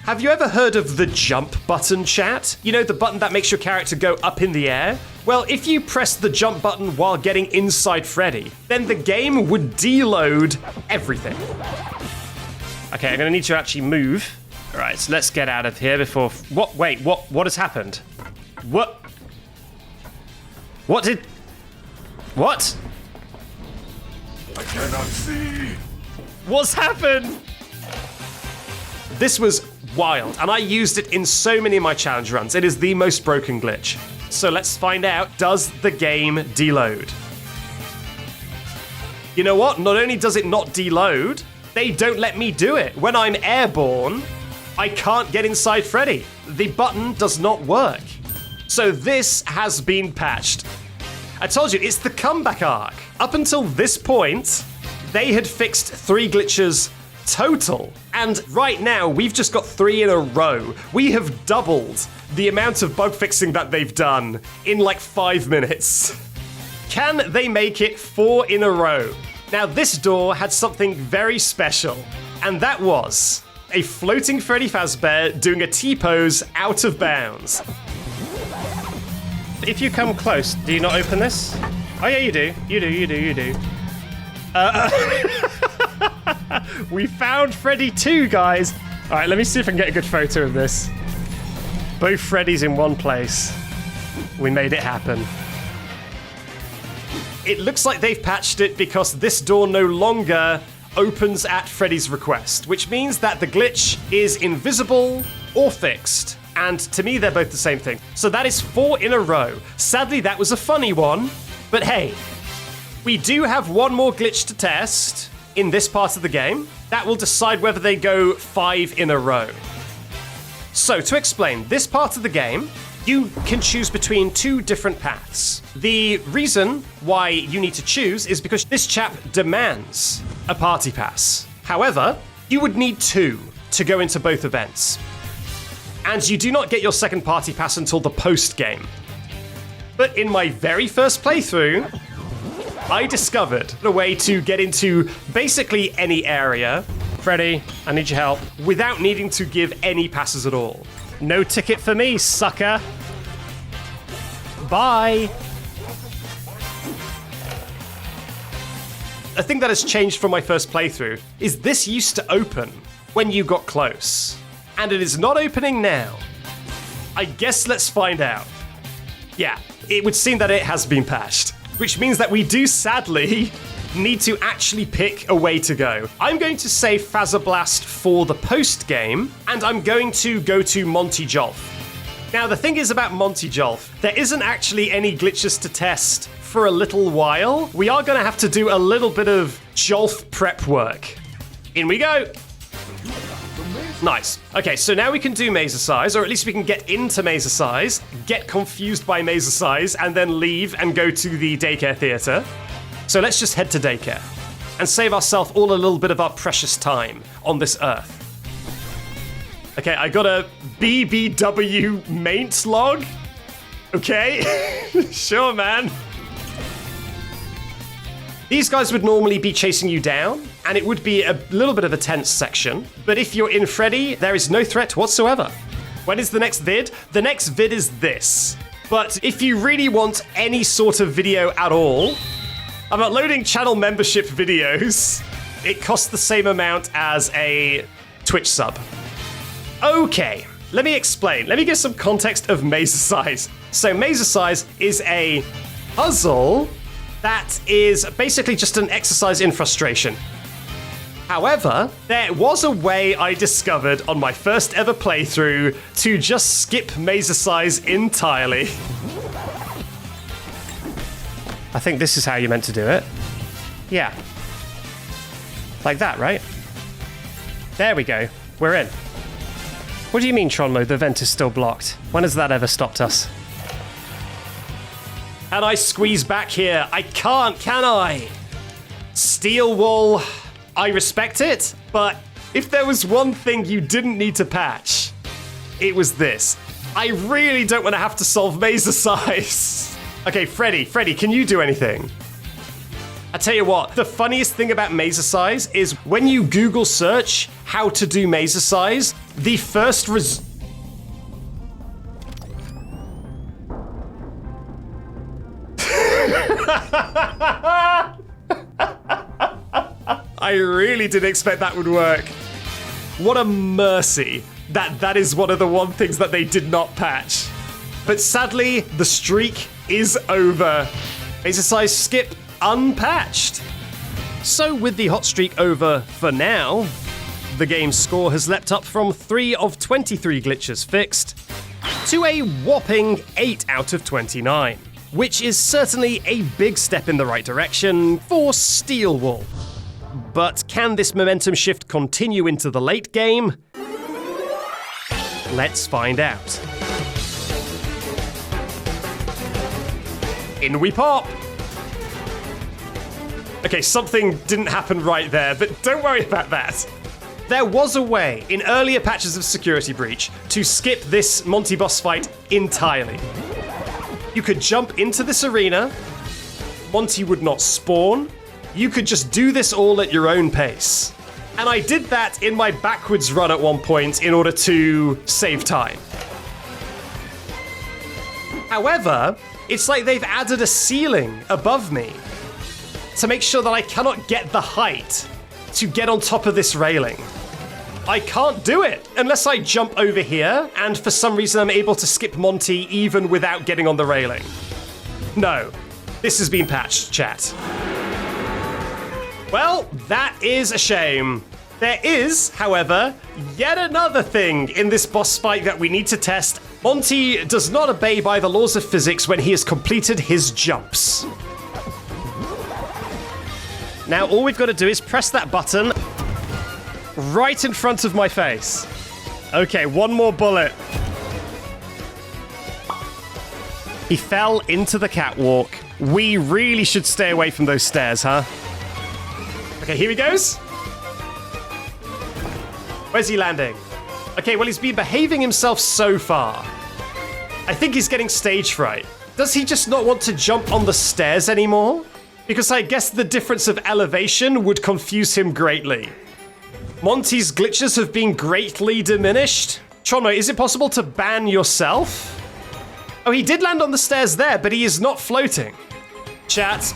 Have you ever heard of the jump button, chat? You know, the button that makes your character go up in the air? Well, if you press the jump button while getting inside Freddy, then the game would deload everything. Okay, I'm gonna need to actually move. All right, so let's get out of here before... What? Wait, what has happened? What? What? I cannot see. What's happened? This was wild, and I used it in so many of my challenge runs. It is the most broken glitch. So let's find out, does the game deload? You know what? Not only does it not deload, they don't let me do it. When I'm airborne, I can't get inside Freddy. The button does not work. So this has been patched. I told you, it's the comeback arc. Up until this point, they had fixed 3 glitches total. And right now, we've just got 3 in a row. We have doubled the amount of bug fixing that they've done in like 5 minutes. Can they make it 4 in a row? Now, this door had something very special, and that was a floating Freddy Fazbear doing a T-pose out of bounds. If you come close, do you not open this? Oh yeah, you do. You do. We found Freddy 2, guys. All right, let me see if I can get a good photo of this. Both Freddys in one place. We made it happen. It looks like they've patched it because this door no longer opens at Freddy's request, which means that the glitch is invisible or fixed. And to me, they're both the same thing. So that is 4 in a row. Sadly, that was a funny one, but hey, we do have one more glitch to test in this part of the game. That will decide whether they go 5 in a row. So to explain, this part of the game, you can choose between 2 different paths. The reason why you need to choose is because this chap demands a party pass. However, you would need 2 to go into both events. And you do not get your second party pass until the post game. But in my very first playthrough, I discovered a way to get into basically any area. Freddy, I need your help. Without needing to give any passes at all. No ticket for me, sucker. Bye. A thing that has changed from my first playthrough is this used to open when you got close. And it is not opening now. I guess let's find out. Yeah, it would seem that it has been patched, which means that we do sadly need to actually pick a way to go. I'm going to save Fazablast for the post game, and I'm going to go to Monty Jolf. Now, the thing is about Monty Jolf, there isn't actually any glitches to test for a little while. We are going to have to do a little bit of Jolf prep work. In we go. Nice. Okay, so now we can do Mazer-Size, or at least we can get into Mazer-Size, get confused by Mazer-Size, and then leave and go to the daycare theater. So let's just head to daycare and save ourselves all a little bit of our precious time on this earth. Okay, I got a BBW maint log. Okay, sure, man. These guys would normally be chasing you down, and it would be a little bit of a tense section. But if you're in Freddy, there is no threat whatsoever. When is the next vid? The next vid is this. But if you really want any sort of video at all, I'm uploading channel membership videos. It costs the same amount as a Twitch sub. Okay, let me explain. Let me give some context of Mazer-Size. So Mazer-Size is a puzzle that is basically just an exercise in frustration. However, there was a way I discovered on my first ever playthrough to just skip Mazer-Size entirely. I think this is how you're meant to do it. Yeah. Like that, right? There we go. We're in. What do you mean, Tronmo? The vent is still blocked. When has that ever stopped us? And I squeeze back here. I can't, can I? Steel wool. I respect it, but if there was one thing you didn't need to patch, it was this. I really don't want to have to solve Mazer-Size. Okay, Freddy, can you do anything? I tell you what, the funniest thing about Mazer-Size is when you Google search how to do Mazer-Size, the first I really didn't expect that would work. What a mercy that is one of the one things that they did not patch. But sadly, the streak is over. Mazer-Size skip unpatched. So with the hot streak over for now, the game's score has leapt up from 3 of 23 glitches fixed to a whopping 8 out of 29, which is certainly a big step in the right direction for Steel Wool. But can this momentum shift continue into the late game? Let's find out. In we pop! Okay, something didn't happen right there, but don't worry about that. There was a way in earlier patches of Security Breach to skip this Monty boss fight entirely. You could jump into this arena, Monty would not spawn, you could just do this all at your own pace. And I did that in my backwards run at one point in order to save time. However, it's like they've added a ceiling above me to make sure that I cannot get the height to get on top of this railing. I can't do it unless I jump over here, and for some reason I'm able to skip Monty even without getting on the railing. No, this has been patched, chat. Well, that is a shame. There is, however, yet another thing in this boss fight that we need to test. Monty does not obey by the laws of physics when he has completed his jumps. Now, all we've got to do is press that button right in front of my face. Okay, one more bullet. He fell into the catwalk. We really should stay away from those stairs, huh? Okay, here he goes. Where's he landing? Okay, well, he's been behaving himself so far. I think he's getting stage fright. Does he just not want to jump on the stairs anymore? Because I guess the difference of elevation would confuse him greatly. Monty's glitches have been greatly diminished. Tronmo, is it possible to ban yourself? Oh, he did land on the stairs there, but he is not floating. Chat,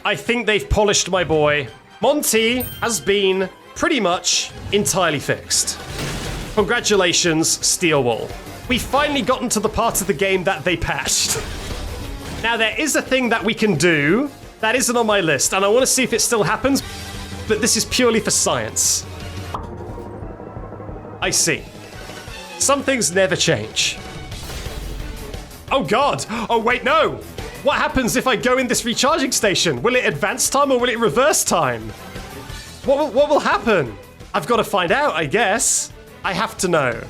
I think they've polished my boy. Monty has been pretty much entirely fixed. Congratulations, Steel Wool. We've finally gotten to the part of the game that they patched. Now, there is a thing that we can do That isn't on my list, and I want to see if it still happens, but this is purely for science. I see. Some things never change. Oh god! Oh wait, no! What happens if I go in this recharging station? Will it advance time or will it reverse time? What will happen? I've got to find out, I guess. I have to know.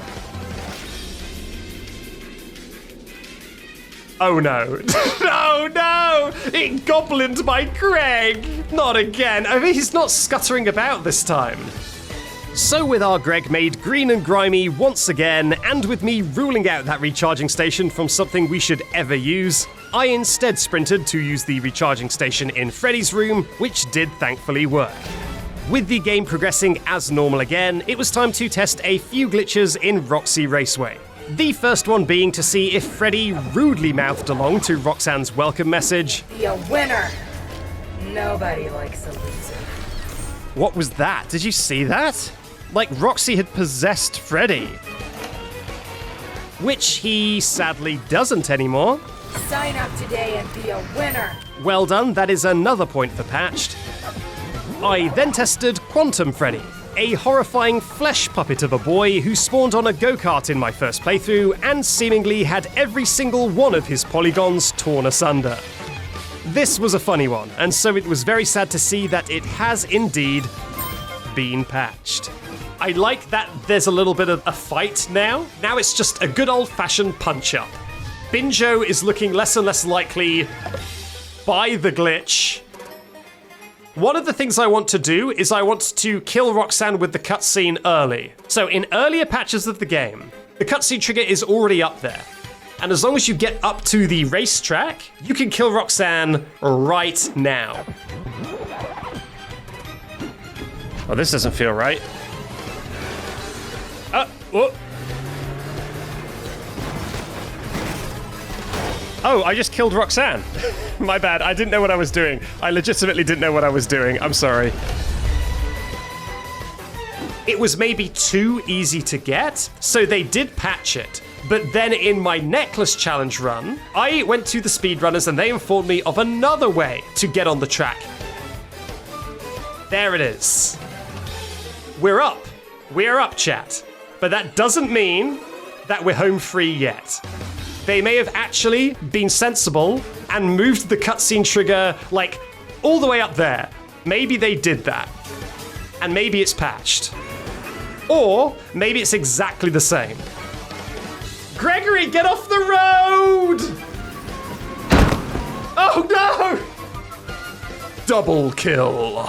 Oh no. No! It goblined my Greg! Not again. I mean, he's not scuttering about this time. So with our Greg made green and grimy once again, and with me ruling out that recharging station from something we should ever use, I instead sprinted to use the recharging station in Freddy's room, which did thankfully work. With the game progressing as normal again, it was time to test a few glitches in Roxy Raceway. The first one being to see if Freddy rudely mouthed along to Roxanne's welcome message. Be a winner. Nobody likes a loser. What was that? Did you see that? Like Roxy had possessed Freddy. Which he sadly doesn't anymore. Sign up today and be a winner. Well done, that is another point for Patched. I then tested Quantum Freddy, a horrifying flesh puppet of a boy who spawned on a go-kart in my first playthrough and seemingly had every single one of his polygons torn asunder. This was a funny one, and so it was very sad to see that it has indeed been patched. I like that there's a little bit of a fight now. Now it's just a good old-fashioned punch-up. Binjo is looking less and less likely by the glitch. One of the things I want to do is I want to kill Roxanne with the cutscene early. So in earlier patches of the game, the cutscene trigger is already up there. And as long as you get up to the racetrack, you can kill Roxanne right now. Oh, this doesn't feel right. Whoop. Oh, I just killed Roxanne. My bad, I didn't know what I was doing. I legitimately didn't know what I was doing. I'm sorry. It was maybe too easy to get, so they did patch it. But then in my necklace challenge run, I went to the speedrunners and they informed me of another way to get on the track. There it is. We're up. We're up, chat. But that doesn't mean that we're home free yet. They may have actually been sensible and moved the cutscene trigger, like, all the way up there. Maybe they did that. And maybe it's patched. Or maybe it's exactly the same. Gregory, get off the road! Oh no! Double kill.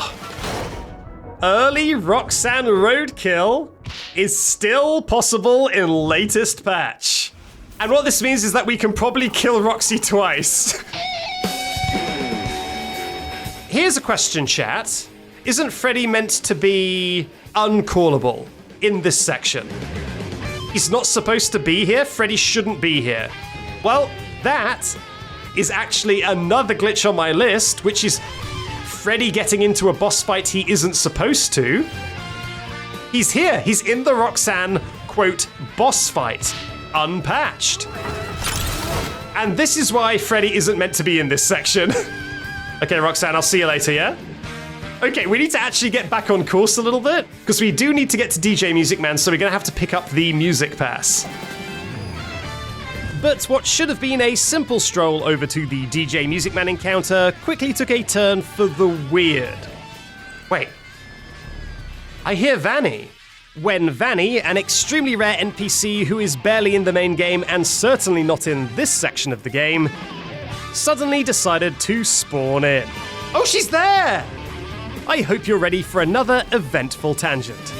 Early Roxanne roadkill is still possible in latest patch. And what this means is that we can probably kill Roxy twice. Here's a question, chat. Isn't Freddy meant to be uncallable in this section? He's not supposed to be here. Freddy shouldn't be here. Well, that is actually another glitch on my list, which is Freddy getting into a boss fight he isn't supposed to. He's here. He's in the Roxanne, quote, boss fight, unpatched. And this is why Freddy isn't meant to be in this section. Okay, Roxanne, I'll see you later, yeah? Okay, we need to actually get back on course a little bit, because we do need to get to DJ Music Man, so we're going to have to pick up the music pass. But what should have been a simple stroll over to the DJ Music Man encounter quickly took a turn for the weird. Wait. I hear Vanny. When Vanny, an extremely rare NPC who is barely in the main game and certainly not in this section of the game, suddenly decided to spawn in. Oh, she's there! I hope you're ready for another eventful tangent.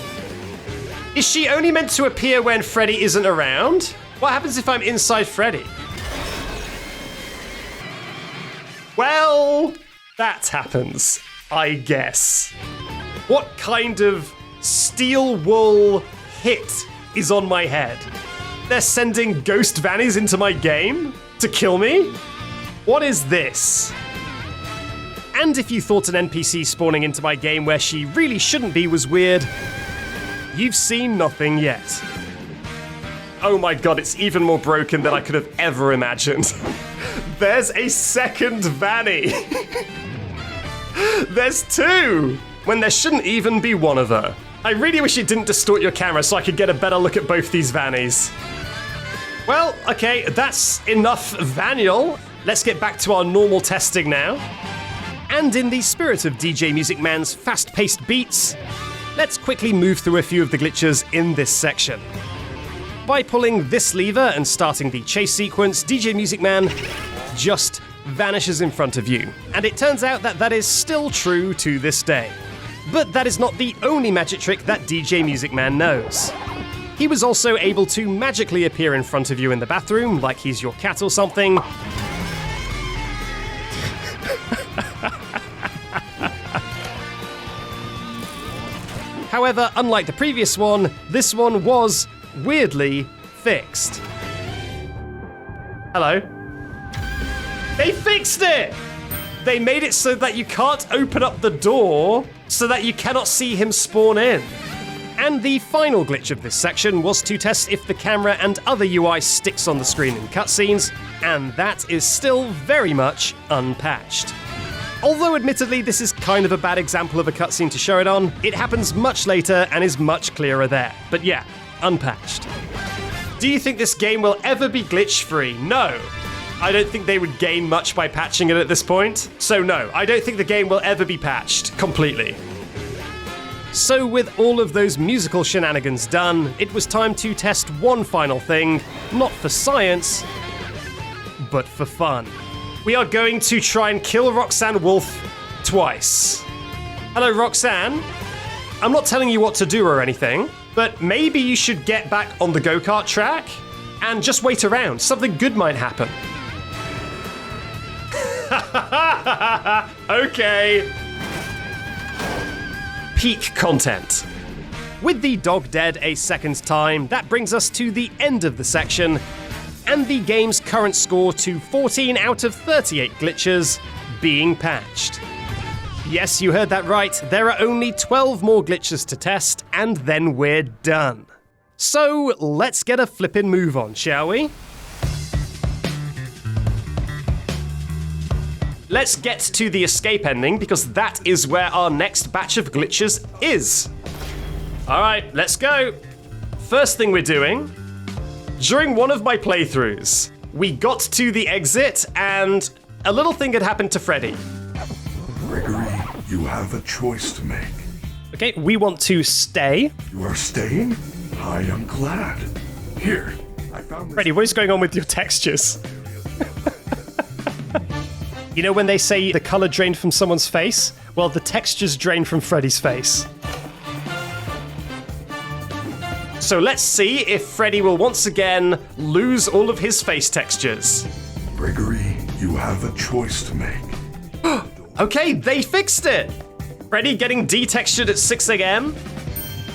Is she only meant to appear when Freddy isn't around? What happens if I'm inside Freddy? Well, that happens, I guess. What kind of steel wool hit is on my head? They're sending ghost Vannies into my game to kill me? What is this? And if you thought an NPC spawning into my game where she really shouldn't be was weird, you've seen nothing yet. Oh my god, it's even more broken than I could have ever imagined. There's a second Vanny. There's two! When there shouldn't even be one of her. I really wish it didn't distort your camera so I could get a better look at both these Vannies. Well, okay, that's enough Vaniel. Let's get back to our normal testing now. And in the spirit of DJ Music Man's fast-paced beats, let's quickly move through a few of the glitches in this section. By pulling this lever and starting the chase sequence, DJ Music Man just vanishes in front of you. And it turns out that that is still true to this day. But that is not the only magic trick that DJ Music Man knows. He was also able to magically appear in front of you in the bathroom, like he's your cat or something. However, unlike the previous one, this one was, weirdly, fixed. Hello? They fixed it! They made it so that you can't open up the door, so that you cannot see him spawn in. And the final glitch of this section was to test if the camera and other UI sticks on the screen in cutscenes, and that is still very much unpatched. Although admittedly this is kind of a bad example of a cutscene to show it on, it happens much later and is much clearer there. But yeah, unpatched. Do you think this game will ever be glitch-free? No. I don't think they would gain much by patching it at this point. So no, I don't think the game will ever be patched completely. So with all of those musical shenanigans done, it was time to test one final thing, not for science, but for fun. We are going to try and kill Roxanne Wolf twice. Hello, Roxanne. I'm not telling you what to do or anything, but maybe you should get back on the go-kart track and just wait around. Something good might happen. Okay. Peak content. With the dog dead a second time, that brings us to the end of the section, and the game's current score to 14 out of 38 glitches being patched. Yes, you heard that right, there are only 12 more glitches to test, and then we're done. So let's get a flippin' move on, shall we? Let's get to the escape ending, because that is where our next batch of glitches is. Alright, let's go. First thing we're doing, during one of my playthroughs, we got to the exit and a little thing had happened to Freddy. Gregory, you have a choice to make. Okay, we want to stay. You are staying? I am glad. Here, I found this. Freddy, what is going on with your textures? You know when they say the color drained from someone's face? Well, the textures drained from Freddy's face. So let's see if Freddy will once again lose all of his face textures. Gregory, you have a choice to make. Okay, they fixed it! Freddy getting detextured at 6 a.m.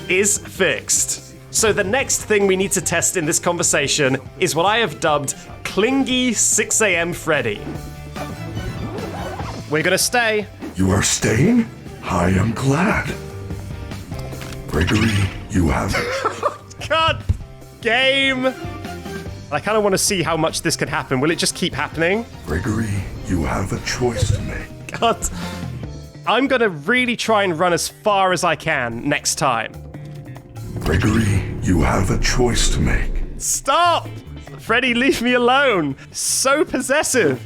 is fixed. So the next thing we need to test in this conversation is what I have dubbed Clingy 6 a.m. Freddy. We're gonna stay. You are staying? I am glad. Gregory, you have... God, game! I kind of want to see how much this can happen. Will it just keep happening? Gregory, you have a choice to make. God. I'm gonna really try and run as far as I can next time. Gregory, you have a choice to make. Stop! Freddy, leave me alone. So possessive.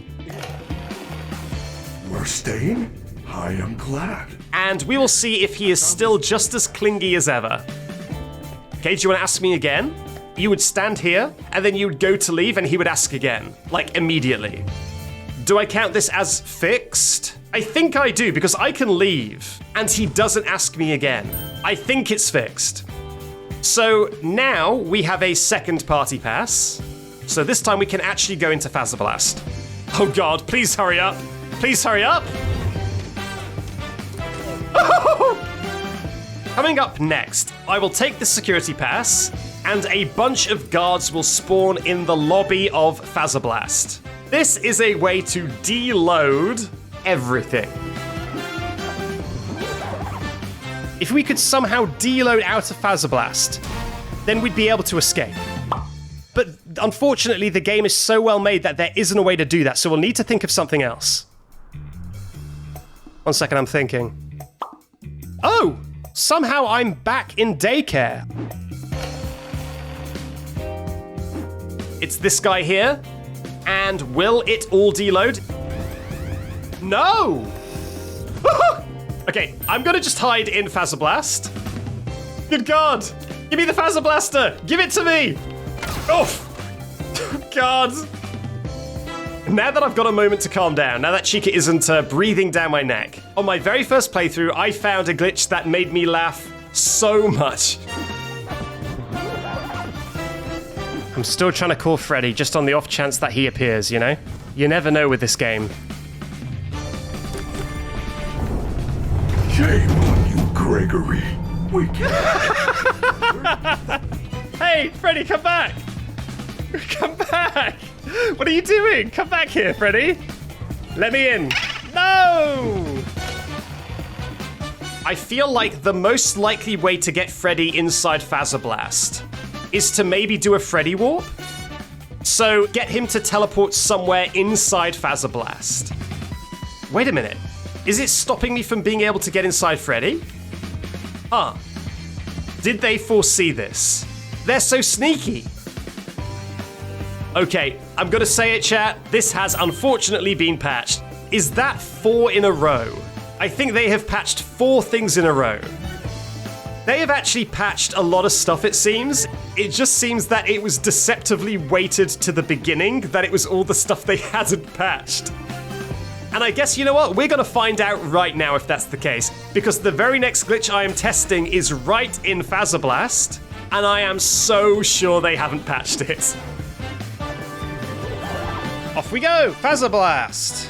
You are staying? I am glad. And we will see if he is still just as clingy as ever. Okay, do you want to ask me again? You would stand here, and then you would go to leave, and he would ask again. Like, immediately. Do I count this as fixed? I think I do, because I can leave, and he doesn't ask me again. I think it's fixed. So now we have a second party pass. So this time we can actually go into Blast. Oh god, please hurry up. Please hurry up. Coming up next, I will take the security pass, and a bunch of guards will spawn in the lobby of Blast. This is a way to deload everything. If we could somehow deload out of Blast, then we'd be able to escape. But unfortunately, the game is so well made that there isn't a way to do that, so we'll need to think of something else. 1 second, I'm thinking. Oh! Somehow I'm back in daycare. It's this guy here. And will it all deload? No! Okay, I'm gonna just hide in Phaser Blast. Good God! Give me the Phaser Blaster! Give it to me! Oof! God! Now that I've got a moment to calm down, now that Chica isn't breathing down my neck, on my very first playthrough, I found a glitch that made me laugh so much. I'm still trying to call Freddy just on the off chance that he appears, you know? You never know with this game. Shame on you, Gregory. We can't. Hey, Freddy, come back! Come back! What are you doing? Come back here, Freddy. Let me in. No! I feel like the most likely way to get Freddy inside Phaser Blast is to maybe do a Freddy warp. So get him to teleport somewhere inside Phaser Blast. Wait a minute. Is it stopping me from being able to get inside Freddy? Huh. Did they foresee this? They're so sneaky. Okay, I'm gonna say it, chat. This has unfortunately been patched. Is that 4 in a row? I think they have patched 4 things in a row. They have actually patched a lot of stuff, it seems. It just seems that it was deceptively weighted to the beginning, that it was all the stuff they hadn't patched. And I guess, you know what? We're gonna find out right now if that's the case, because the very next glitch I am testing is right in Phaser Blast, and I am so sure they haven't patched it. Off we go! Phaser Blast!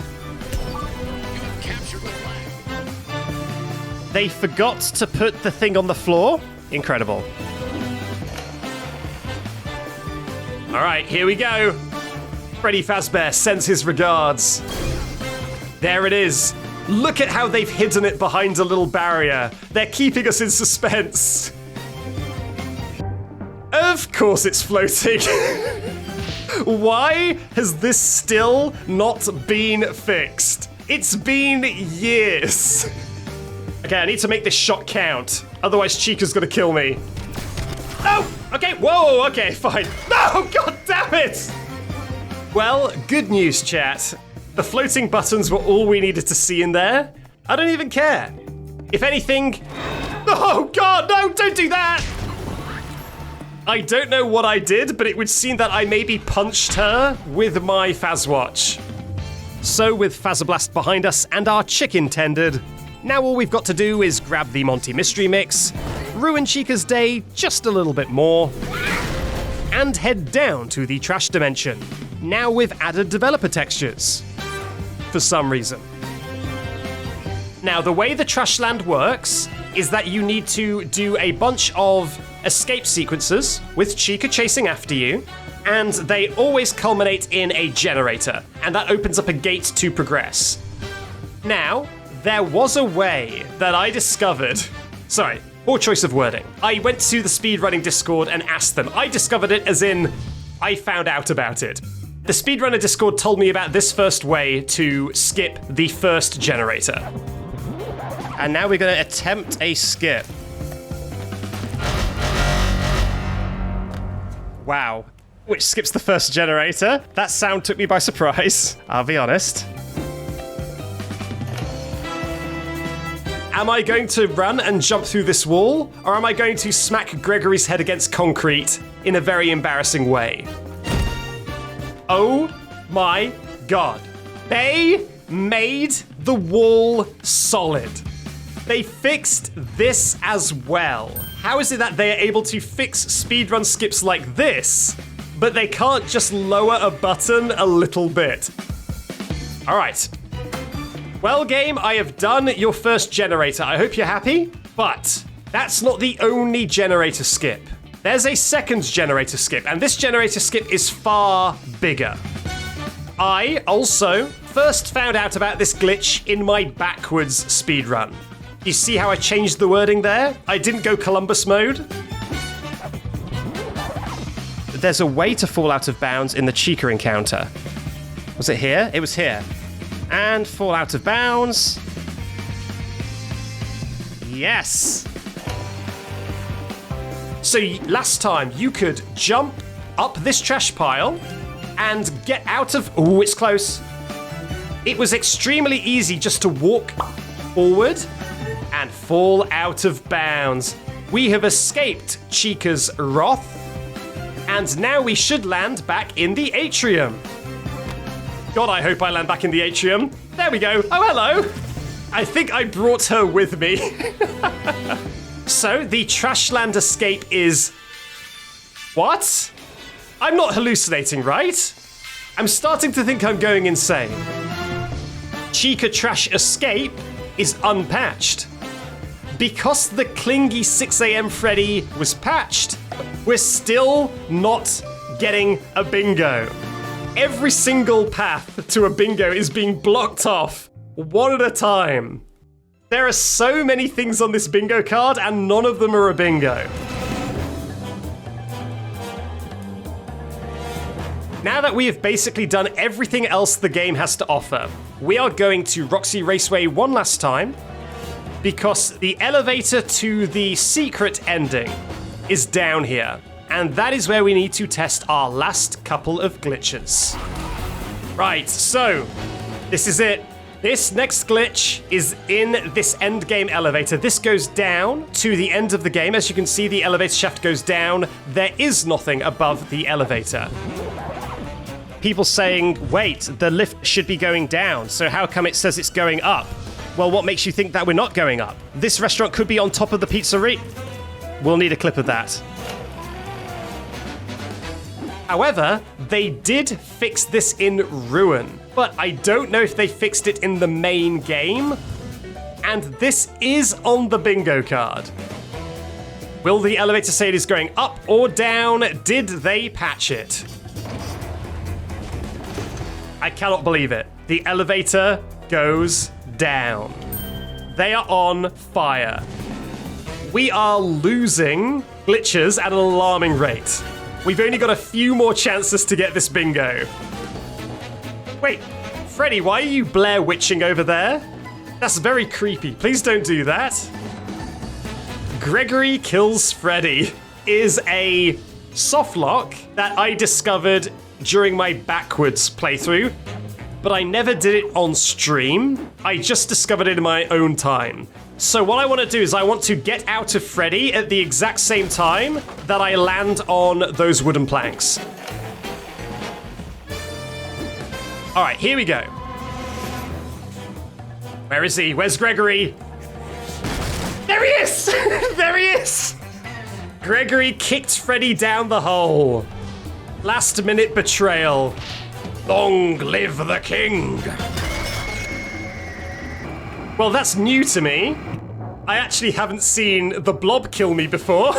They forgot to put the thing on the floor? Incredible. Alright, here we go. Freddy Fazbear sends his regards. There it is. Look at how they've hidden it behind a little barrier. They're keeping us in suspense. Of course it's floating. Why has this still not been fixed? It's been years. Okay, I need to make this shot count. Otherwise, Chica's gonna kill me. No! Okay, whoa, okay, fine. No, god damn it! Well, good news, chat. The floating buttons were all we needed to see in there. I don't even care. If anything... Oh, God, no, don't do that! I don't know what I did, but it would seem that I maybe punched her with my Fazwatch. So with Phaser Blast behind us and our chicken tended, now all we've got to do is grab the Monty Mystery Mix, ruin Chica's day just a little bit more, and head down to the Trash Dimension, now with added developer textures. For some reason. Now, the way the Trashland works is that you need to do a bunch of escape sequences with Chica chasing after you, and they always culminate in a generator, and that opens up a gate to progress. Now, there was a way that I discovered... Sorry, poor choice of wording. I went to the speedrunning Discord and asked them. I discovered it as in, I found out about it. The speedrunner Discord told me about this first way to skip the first generator. And now we're going to attempt a skip. Wow. Which skips the first generator. That sound took me by surprise, I'll be honest. Am I going to run and jump through this wall, or am I going to smack Gregory's head against concrete in a very embarrassing way? Oh my god. They made the wall solid. They fixed this as well. How is it that they are able to fix speedrun skips like this, but they can't just lower a button a little bit? All right. Well, game, I have done your first generator. I hope you're happy, but that's not the only generator skip. There's a second generator skip, and this generator skip is far bigger. I also first found out about this glitch in my backwards speedrun. You see how I changed the wording there? I didn't go Columbus mode. There's a way to fall out of bounds in the Chica encounter. Was it here? It was here. And fall out of bounds. Yes. So last time you could jump up this trash pile and get out of... Oh, it's close. It was extremely easy just to walk forward and fall out of bounds. We have escaped Chica's wrath, and now we should land back in the atrium. God, I hope I land back in the atrium. There we go. Oh, hello. I think I brought her with me. So the Trashland escape is... What? I'm not hallucinating, right? I'm starting to think I'm going insane. Chica Trash escape is unpatched. Because the clingy 6 a.m. Freddy was patched, we're still not getting a bingo. Every single path to a bingo is being blocked off, one at a time. There are so many things on this bingo card, and none of them are a bingo. Now that we have basically done everything else the game has to offer, we are going to Roxy Raceway one last time, because the elevator to the secret ending is down here, and that is where we need to test our last couple of glitches. Right, so this is it. This next glitch is in this end game elevator. This goes down to the end of the game. As you can see, the elevator shaft goes down. There is nothing above the elevator. People saying, wait, the lift should be going down, so how come it says it's going up? Well, what makes you think that we're not going up? This restaurant could be on top of the pizzeria. We'll need a clip of that. However, they did fix this in Ruin, but I don't know if they fixed it in the main game. And this is on the bingo card. Will the elevator say it is going up or down? Did they patch it? I cannot believe it. The elevator goes down. They are on fire. We are losing glitches at an alarming rate. We've only got a few more chances to get this bingo. Wait, Freddy, why are you Blair Witching over there? That's very creepy. Please don't do that. Gregory Kills Freddy is a softlock that I discovered during my backwards playthrough, but I never did it on stream. I just discovered it in my own time. So what I want to do is I want to get out of Freddy at the exact same time that I land on those wooden planks. All right, here we go. Where is he? Where's Gregory? There he is! There he is! Gregory kicked Freddy down the hole. Last minute betrayal. Long live the king. Well, that's new to me. I actually haven't seen the blob kill me before.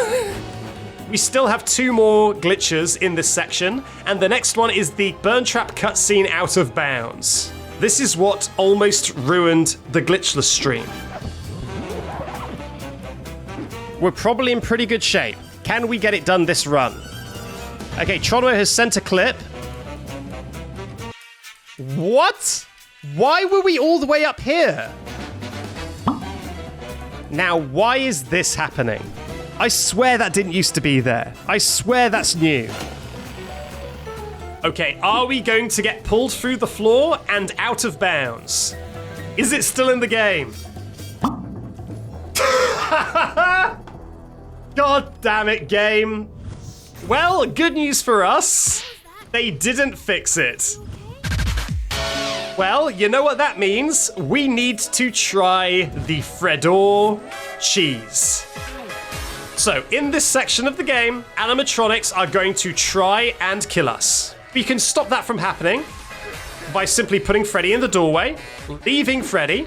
We still have 2 more glitches in this section, and the next one is the burn trap cutscene out of bounds. This is what almost ruined the glitchless stream. We're probably in pretty good shape. Can we get it done this run? Okay, Tronwo has sent a clip. What? Why were we all the way up here? Now, why is this happening? I swear that didn't used to be there. I swear that's new. Okay, are we going to get pulled through the floor and out of bounds? Is it still in the game? God damn it, game. Well, good news for us. They didn't fix it. Well, you know what that means? We need to try the Fredor cheese. So, in this section of the game, animatronics are going to try and kill us. We can stop that from happening by simply putting Freddy in the doorway, leaving Freddy,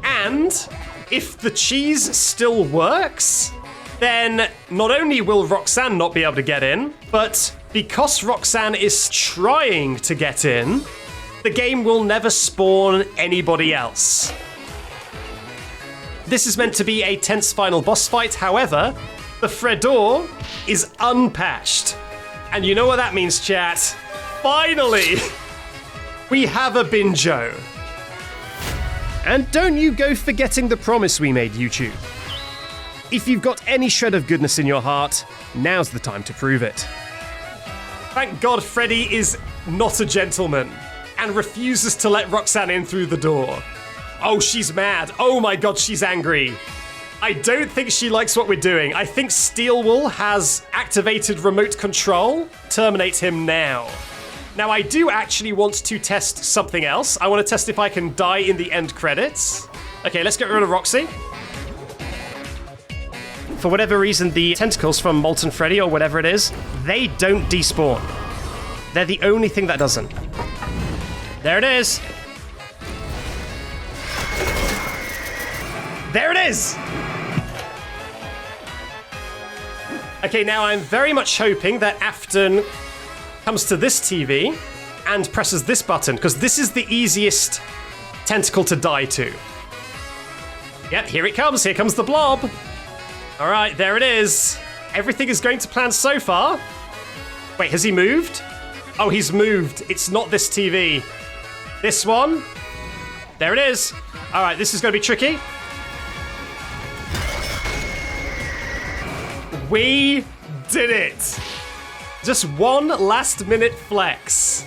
and if the cheese still works, then not only will Roxanne not be able to get in, but because Roxanne is trying to get in, the game will never spawn anybody else. This is meant to be a tense final boss fight, however, the Fredor is unpatched. And you know what that means, chat? Finally! We have a Binjo. And don't you go forgetting the promise we made, YouTube. If you've got any shred of goodness in your heart, now's the time to prove it. Thank God Freddy is not a gentleman and refuses to let Roxanne in through the door. Oh, she's mad. Oh my God, she's angry. I don't think she likes what we're doing. I think Steelwool has activated remote control. Terminate him now. Now, I do actually want to test something else. I want to test if I can die in the end credits. Okay, let's get rid of Roxy. For whatever reason, the tentacles from Molten Freddy or whatever it is, they don't despawn. They're the only thing that doesn't. There it is. There it is! Okay, now I'm very much hoping that Afton comes to this TV and presses this button, because this is the easiest tentacle to die to. Yep, here it comes. Here comes the blob. All right, there it is. Everything is going to plan so far. Wait, has he moved? Oh, he's moved. It's not this TV. This one. There it is. All right, this is going to be tricky. We did it. Just one last minute flex.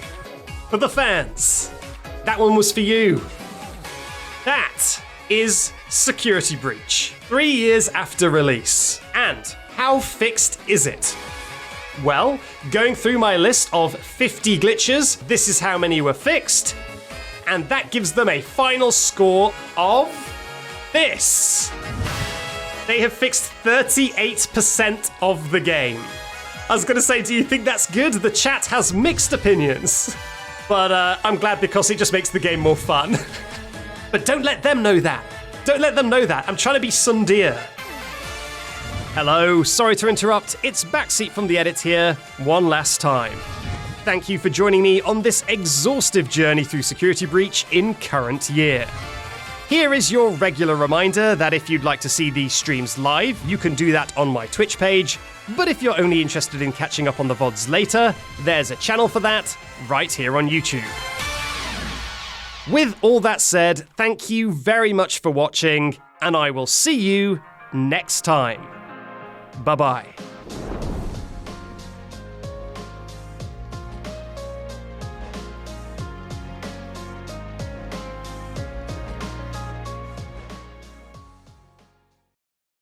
For the fans. That one was for you. That is Security Breach. 3 years after release. And how fixed is it? Well, going through my list of 50 glitches, this is how many were fixed. And that gives them a final score of this. They have fixed 38% of the game. I was going to say, do you think that's good? The chat has mixed opinions. But I'm glad because it just makes the game more fun. But don't let them know that. Don't let them know that. I'm trying to be Sundir. Hello, sorry to interrupt. It's Backseat from the edit here, one last time. Thank you for joining me on this exhaustive journey through Security Breach in current year. Here is your regular reminder that if you'd like to see these streams live, you can do that on my Twitch page. But if you're only interested in catching up on the VODs later, there's a channel for that right here on YouTube. With all that said, thank you very much for watching, and I will see you next time. Bye-bye.